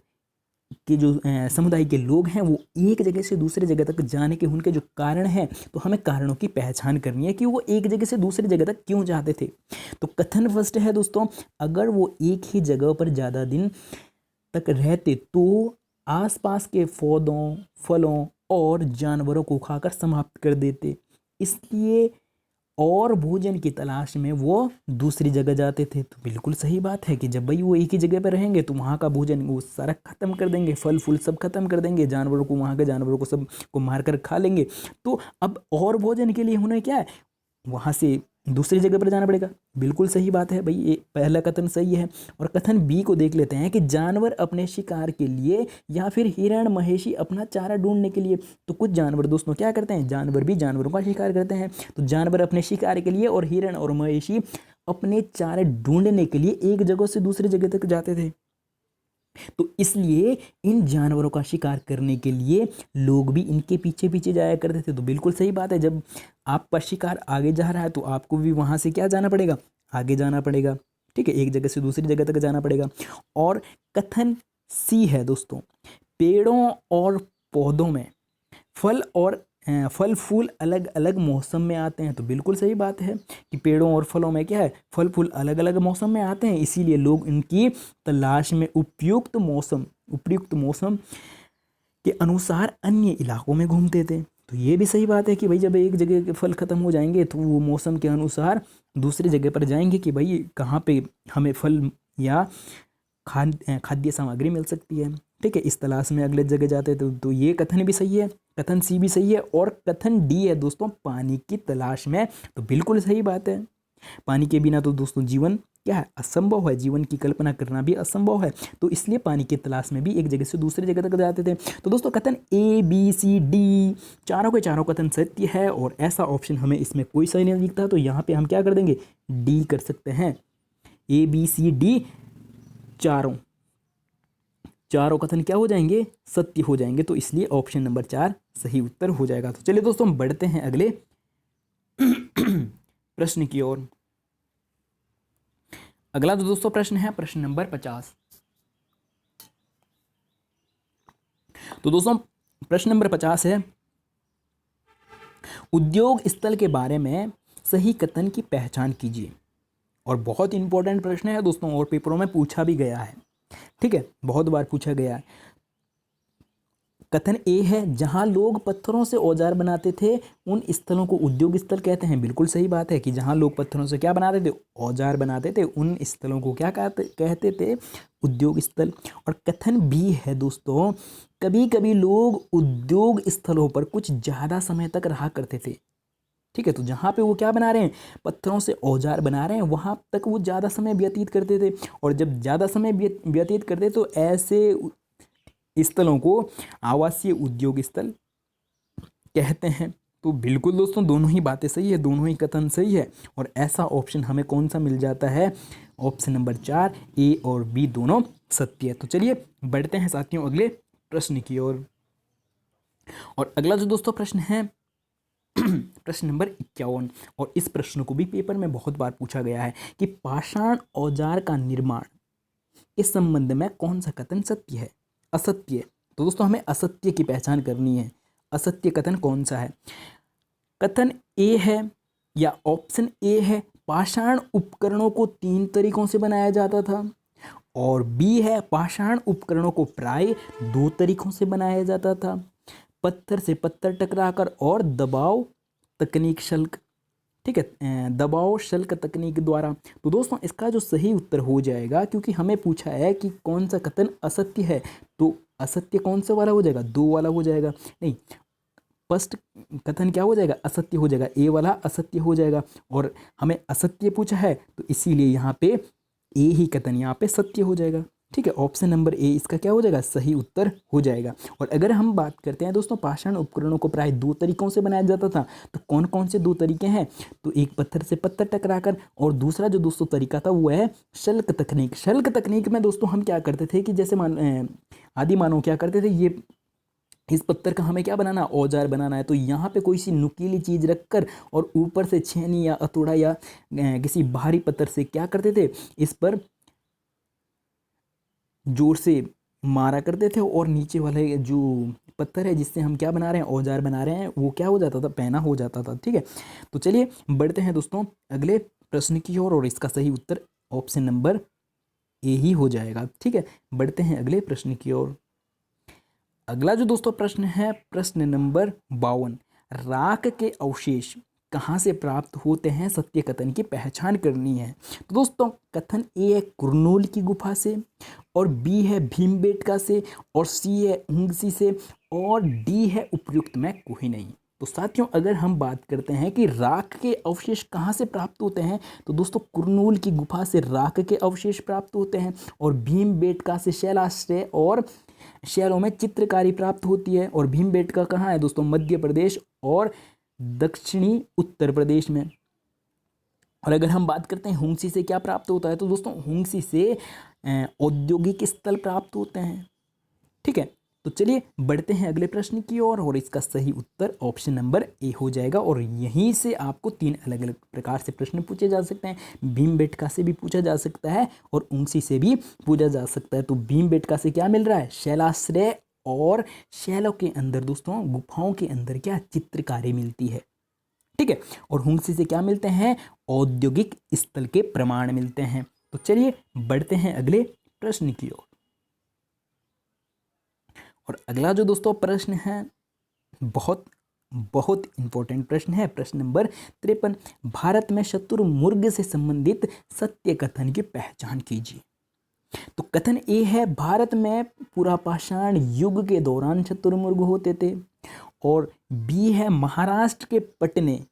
के जो समुदाय के लोग हैं वो एक जगह से दूसरी जगह तक जाने के उनके जो कारण हैं, तो हमें कारणों की पहचान करनी है कि वो एक जगह से दूसरी जगह तक क्यों जाते थे। तो कथन फर्स्ट है दोस्तों, अगर वो एक ही जगह पर ज़्यादा दिन तक रहते तो आसपास के पौधों, फलों और जानवरों को खाकर समाप्त कर देते, इसलिए और भोजन की तलाश में वो दूसरी जगह जाते थे। तो बिल्कुल सही बात है कि जब भाई वो एक ही जगह पर रहेंगे तो वहाँ का भोजन वो सारा खत्म कर देंगे, फल फूल सब खत्म कर देंगे, जानवरों को, वहाँ के जानवरों को सब को मार कर खा लेंगे। तो अब और भोजन के लिए उन्हें क्या है, वहाँ से दूसरी जगह पर जाना पड़ेगा। बिल्कुल सही बात है भाई, ये पहला कथन सही है। और कथन बी को देख लेते हैं कि जानवर अपने शिकार के लिए या फिर हिरण महेशी अपना चारा ढूंढने के लिए। तो कुछ जानवर दोस्तों क्या करते हैं, जानवर भी जानवरों का शिकार करते हैं। तो जानवर अपने शिकार के लिए और हिरण और महेशी अपने चारे ढूंढने के लिए एक जगह से दूसरी जगह तक जाते थे। तो इसलिए इन जानवरों का शिकार करने के लिए लोग भी इनके पीछे पीछे जाया करते थे। तो बिल्कुल सही बात है, जब आपका शिकार आगे जा रहा है तो आपको भी वहां से क्या जाना पड़ेगा, आगे जाना पड़ेगा। ठीक है, एक जगह से दूसरी जगह तक जाना पड़ेगा। और कथन सी है दोस्तों, पेड़ों और पौधों में फल फूल अलग अलग मौसम में आते हैं। तो बिल्कुल सही बात है कि पेड़ों और फलों में क्या है, फल फूल अलग अलग मौसम में आते हैं, इसीलिए लोग इनकी तलाश में उपयुक्त मौसम के अनुसार अन्य इलाकों में घूमते थे। तो ये भी सही बात है कि भाई जब एक जगह के फल खत्म हो जाएंगे तो वो मौसम के अनुसार दूसरी जगह पर जाएंगे कि भाई कहाँ पे हमें फल या खाद्य सामग्री मिल सकती है। ठीक है, इस तलाश में अगले जगह जाते थे। तो ये कथन भी सही है, कथन सी भी सही है। और कथन डी है दोस्तों, पानी की तलाश में। तो बिल्कुल सही बात है, पानी के बिना तो दोस्तों जीवन क्या है, असंभव है, जीवन की कल्पना करना भी असंभव है। तो इसलिए पानी की तलाश में भी एक जगह से दूसरी जगह तक जाते थे। तो दोस्तों कथन ए बी सी डी चारों के चारों कथन सत्य है और ऐसा ऑप्शन हमें इसमें कोई सही नहीं दिखता। तो यहाँ पे हम क्या कर देंगे, डी कर सकते हैं। ए बी सी डी चारों कथन क्या हो जाएंगे, सत्य हो जाएंगे। तो इसलिए ऑप्शन नंबर 4 सही उत्तर हो जाएगा। तो चलिए दोस्तों हम बढ़ते हैं अगले प्रश्न की ओर। अगला तो दोस्तों प्रश्न है प्रश्न नंबर 50। तो दोस्तों प्रश्न नंबर 50 है, उद्योग स्थल के बारे में सही कथन की पहचान कीजिए। और बहुत इंपॉर्टेंट प्रश्न है दोस्तों, और पेपरों में पूछा भी गया है। ठीक है, बहुत बार पूछा गया है। कथन ए है, जहां लोग पत्थरों से औजार बनाते थे उन स्थलों को उद्योग स्थल कहते हैं। बिल्कुल सही बात है कि जहां लोग पत्थरों से क्या बनाते थे, औजार बनाते थे, उन स्थलों को क्या कहते थे, उद्योग स्थल। और कथन बी है दोस्तों, कभी कभी लोग उद्योग स्थलों पर कुछ ज़्यादा समय तक रहा करते थे। ठीक है, तो जहाँ पे वो क्या बना रहे हैं, पत्थरों से औजार बना रहे हैं, वहाँ तक वो ज़्यादा समय व्यतीत करते थे। और जब ज़्यादा समय व्यतीत करते तो ऐसे स्थलों को आवासीय उद्योग स्थल कहते हैं। तो बिल्कुल दोस्तों दोनों ही बातें सही है, दोनों ही कथन सही है। और ऐसा ऑप्शन हमें कौन सा मिल जाता है, ऑप्शन नंबर 4 ए और बी दोनों सत्य है। तो चलिए बढ़ते हैं साथियों अगले प्रश्न की ओर। और अगला जो दोस्तों प्रश्न है प्रश्न नंबर 51। और इस प्रश्न को भी पेपर में बहुत बार पूछा गया है कि पाषाण औजार का निर्माण इस संबंध में कौन सा कथन सत्य है, असत्य। तो दोस्तों हमें असत्य की पहचान करनी है, असत्य कथन कौन सा है। कथन ए है या ऑप्शन ए है, पाषाण उपकरणों को 3 तरीकों से बनाया जाता था। और बी है, पाषाण उपकरणों को प्राय 2 तरीकों से बनाया जाता था, पत्थर से पत्थर टकराकर और दबाव तकनीक शल्क। ठीक है, दबाव शल्क तकनीक द्वारा। तो दोस्तों इसका जो सही उत्तर हो जाएगा, क्योंकि हमें पूछा है कि कौन सा कथन असत्य है, तो असत्य कौन सा वाला हो जाएगा, 2 वाला हो जाएगा। नहीं, फर्स्ट कथन क्या हो जाएगा, असत्य हो जाएगा, ए वाला असत्य हो जाएगा। और हमें असत्य पूछा है तो इसीलिए यहाँ पे ए ही कथन यहाँ पे सत्य हो जाएगा। ठीक है, ऑप्शन नंबर ए इसका क्या हो जाएगा, सही उत्तर हो जाएगा। और अगर हम बात करते हैं दोस्तों, पाषाण उपकरणों को प्राय 2 तरीकों से बनाया जाता था। तो कौन कौन से 2 तरीके हैं, तो एक पत्थर से पत्थर टकराकर, और दूसरा जो दोस्तों तरीका था वो है शल्क तकनीक। शल्क तकनीक में दोस्तों हम क्या करते थे कि जैसे आदि मानव क्या करते थे, ये इस पत्थर का हमें क्या बनाना, औजार बनाना है, तो यहाँ पे कोई सी नुकीली चीज़ रखकर और ऊपर से छेनी या हथौड़ा या किसी भारी पत्थर से क्या करते थे, इस पर जोर से मारा करते थे। और नीचे वाले जो पत्थर है जिससे हम क्या बना रहे हैं, औजार बना रहे हैं, वो क्या हो जाता था, पैना हो जाता था। ठीक है, तो चलिए बढ़ते हैं दोस्तों अगले प्रश्न की ओर। और इसका सही उत्तर ऑप्शन नंबर ए ही हो जाएगा। ठीक है, बढ़ते हैं अगले प्रश्न की ओर। अगला जो दोस्तों प्रश्न है प्रश्न नंबर 52, राख के अवशेष कहाँ से प्राप्त होते हैं, सत्य कथन की पहचान करनी है। तो दोस्तों कथन ए है कुरनूल की गुफा से, और बी है भीमबेटका से, और सी है उंगसी से, और डी है उपयुक्त में कोई नहीं। तो साथियों अगर हम बात करते हैं कि राख के अवशेष कहाँ से प्राप्त होते हैं, तो दोस्तों कुरनूल की गुफा से राख के अवशेष प्राप्त होते हैं, और भीमबेटका से शैलाश्रय और शैलों में चित्रकारी प्राप्त होती है। और भीमबेटका कहाँ है दोस्तों, मध्य प्रदेश और दक्षिणी उत्तर प्रदेश में। और अगर हम बात करते हैं हुंगसी से क्या प्राप्त होता है, तो दोस्तों हुंगसी से औद्योगिक स्थल प्राप्त होते हैं। ठीक है, तो चलिए बढ़ते हैं अगले प्रश्न की ओर, और इसका सही उत्तर ऑप्शन नंबर ए हो जाएगा। और यहीं से आपको 3 अलग अलग प्रकार से प्रश्न पूछे जा सकते हैं। भीमबेटका से भी पूछा जा सकता है और उंगसी से भी पूछा जा सकता है। तो भीमबेटका से क्या मिल रहा है, शैलाश्रय और शैलों के अंदर दोस्तों गुफाओं के अंदर क्या चित्रकारी मिलती है। ठीक है, और हुंगसी से क्या मिलते हैं, औद्योगिक स्थल के प्रमाण मिलते हैं। तो चलिए बढ़ते हैं अगले प्रश्न की ओर। और अगला जो दोस्तों प्रश्न है बहुत बहुत इंपॉर्टेंट प्रश्न है, प्रश्न नंबर 53। भारत में शुतुरमुर्ग से संबंधित सत्य कथन की पहचान कीजिए। तो कथन ए है, भारत में पुरापाषाण युग के दौरान शुतुरमुर्ग होते थे। और बी है, महाराष्ट्र के पटने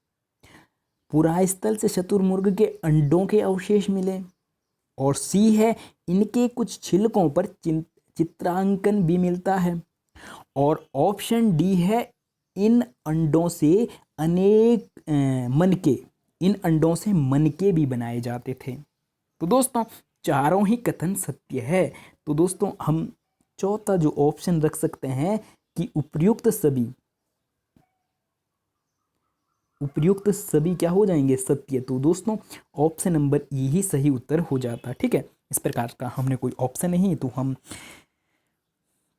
पुरास्थल से शुतुरमुर्ग के अंडों के अवशेष मिले। और सी है, इनके कुछ छिलकों पर चित्रांकन भी मिलता है। और ऑप्शन डी है, इन अंडों से इन अंडों से मनके भी बनाए जाते थे। तो दोस्तों चारों ही कथन सत्य है। तो दोस्तों हम चौथा जो ऑप्शन रख सकते हैं कि उपर्युक्त सभी क्या हो जाएंगे, सत्य। तो दोस्तों ऑप्शन नंबर ई ही सही उत्तर हो जाता। ठीक है, इस प्रकार का हमने कोई ऑप्शन नहीं, तो हम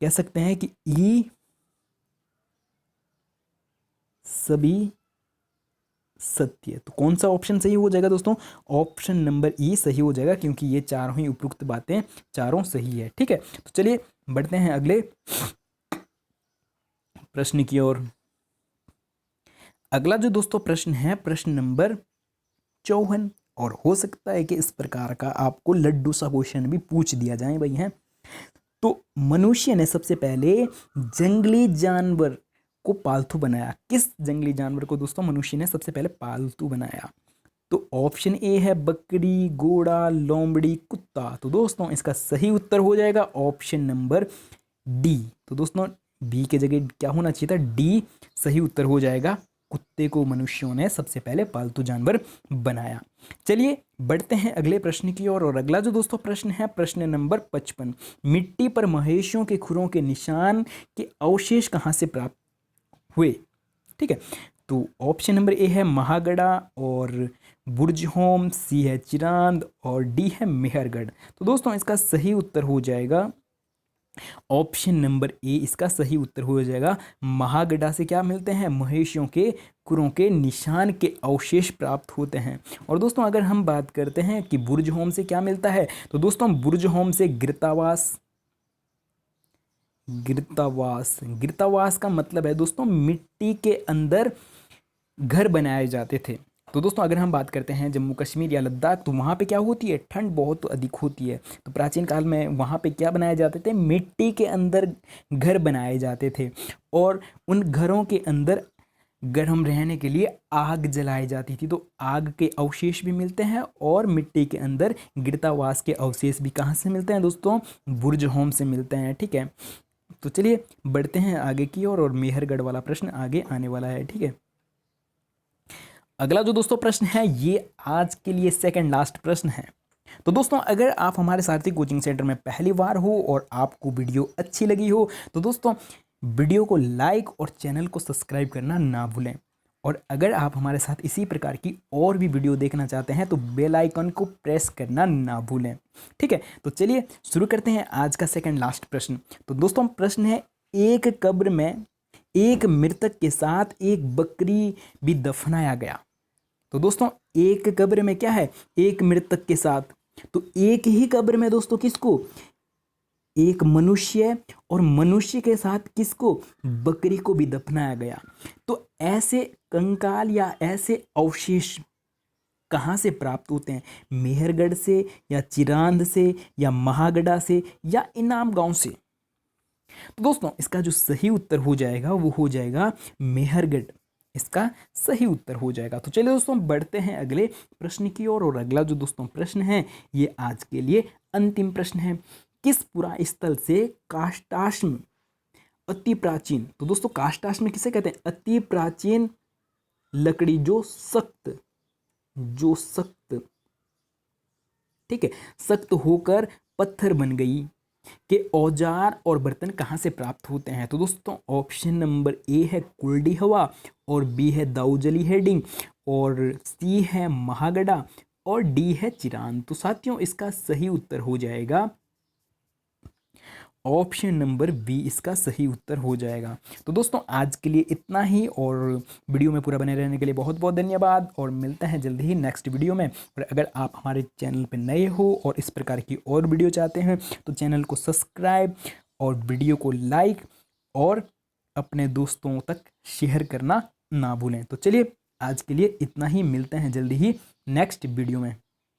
कह सकते हैं कि ई सभी सत्य। तो कौन सा ऑप्शन सही हो जाएगा दोस्तों, ऑप्शन नंबर ई सही हो जाएगा, क्योंकि ये चारों ही उपयुक्त बातें चारों सही है। ठीक है, तो चलिए बढ़ते हैं अगले प्रश्न की ओर। अगला जो दोस्तों प्रश्न है प्रश्न नंबर 54। और हो सकता है कि इस प्रकार का आपको लड्डू सा क्वेश्चन भी पूछ दिया जाए भाई है। तो मनुष्य ने सबसे पहले जंगली जानवर को पालतू बनाया। किस जंगली जानवर को दोस्तों मनुष्य ने सबसे पहले पालतू बनाया? तो ऑप्शन ए है बकरी, घोड़ा, लोमड़ी, कुत्ता। तो दोस्तों इसका सही उत्तर हो जाएगा ऑप्शन नंबर डी। तो दोस्तों बी के जगह क्या होना चाहिए था, डी सही उत्तर हो जाएगा। कुत्ते को मनुष्यों ने सबसे पहले पालतू जानवर बनाया। चलिए बढ़ते हैं अगले प्रश्न की ओर। और अगला जो दोस्तों प्रश्न है प्रश्न नंबर 55। मिट्टी पर महेशियों के खुरों के निशान के अवशेष कहाँ से प्राप्त हुए? ठीक है, तो ऑप्शन नंबर ए है महागढ़ा और बुर्जहोम, सी है चिरांद और डी है मेहरगढ़। तो दोस्तों इसका सही उत्तर हो जाएगा ऑप्शन नंबर ए, इसका सही उत्तर हो जाएगा महागढ़ा से क्या मिलते हैं, महेशियों के खुरों के निशान के अवशेष प्राप्त होते हैं। और दोस्तों अगर हम बात करते हैं कि बुर्जहोम से क्या मिलता है, तो दोस्तों बुर्जहोम से गिरतावास का मतलब है दोस्तों मिट्टी के अंदर घर बनाए जाते थे। तो दोस्तों अगर हम बात करते हैं जम्मू कश्मीर या लद्दाख, तो वहाँ पे क्या होती है, ठंड बहुत अधिक होती है। तो प्राचीन काल में वहाँ पे क्या बनाए जाते थे, मिट्टी के अंदर घर बनाए जाते थे। और उन घरों के अंदर गर्म रहने के लिए आग जलाई जाती थी। तो आग के अवशेष भी मिलते हैं और मिट्टी के अंदर गिरतावास के अवशेष भी कहाँ से मिलते हैं दोस्तों, बुर्जहोम से मिलते हैं। ठीक है, तो चलिए बढ़ते हैं आगे की ओर और मेहरगढ़ वाला प्रश्न आगे आने वाला है। ठीक है, अगला जो दोस्तों प्रश्न है ये आज के लिए सेकंड लास्ट प्रश्न है। तो दोस्तों अगर आप हमारे सारथी कोचिंग सेंटर में पहली बार हो और आपको वीडियो अच्छी लगी हो, तो दोस्तों वीडियो को लाइक और चैनल को सब्सक्राइब करना ना भूलें। और अगर आप हमारे साथ इसी प्रकार की और भी वीडियो देखना चाहते हैं तो बेल आइकन को प्रेस करना ना भूलें। ठीक है, तो चलिए शुरू करते हैं आज का सेकंड लास्ट प्रश्न। तो दोस्तों प्रश्न है, एक कब्र में एक मृतक के साथ एक बकरी भी दफनाया गया। तो दोस्तों एक कब्र में क्या है, एक मृतक के साथ, तो एक ही कब्र में दोस्तों किसको, एक मनुष्य और मनुष्य के साथ किसको, बकरी को भी दफनाया गया। तो ऐसे कंकाल या ऐसे अवशेष कहाँ से प्राप्त होते हैं, मेहरगढ़ से या चिरांद से या महागढ़ा से या इनाम गांव से? तो दोस्तों इसका जो सही उत्तर हो जाएगा वो हो जाएगा मेहरगढ़। इसका सही उत्तर हो जाएगा। तो चलिए दोस्तों बढ़ते हैं अगले प्रश्न की ओर। और अगला जो दोस्तों प्रश्न है ये आज के लिए अंतिम प्रश्न है। किस पुरा स्थल से काष्ठाश्म अति प्राचीन, तो दोस्तों काष्ठाश्म किसे कहते हैं? अति प्राचीन लकड़ी जो सख्त ठीक है सख्त होकर पत्थर बन गई के औजार और बर्तन कहाँ से प्राप्त होते हैं? तो दोस्तों ऑप्शन नंबर ए है कुल्डी हवा, और बी है दाऊजली हेडिंग, और सी है महागढ़ा, और डी है चिरान। तो साथियों इसका सही उत्तर हो जाएगा ऑप्शन नंबर बी, इसका सही उत्तर हो जाएगा। तो दोस्तों आज के लिए इतना ही, और वीडियो में पूरा बने रहने के लिए बहुत बहुत धन्यवाद, और मिलते हैं जल्दी ही नेक्स्ट वीडियो में। और अगर आप हमारे चैनल पर नए हो और इस प्रकार की और वीडियो चाहते हैं तो चैनल को सब्सक्राइब और वीडियो को लाइक और अपने दोस्तों तक शेयर करना ना भूलें। तो चलिए आज के लिए इतना ही, मिलते हैं जल्दी ही नेक्स्ट वीडियो में।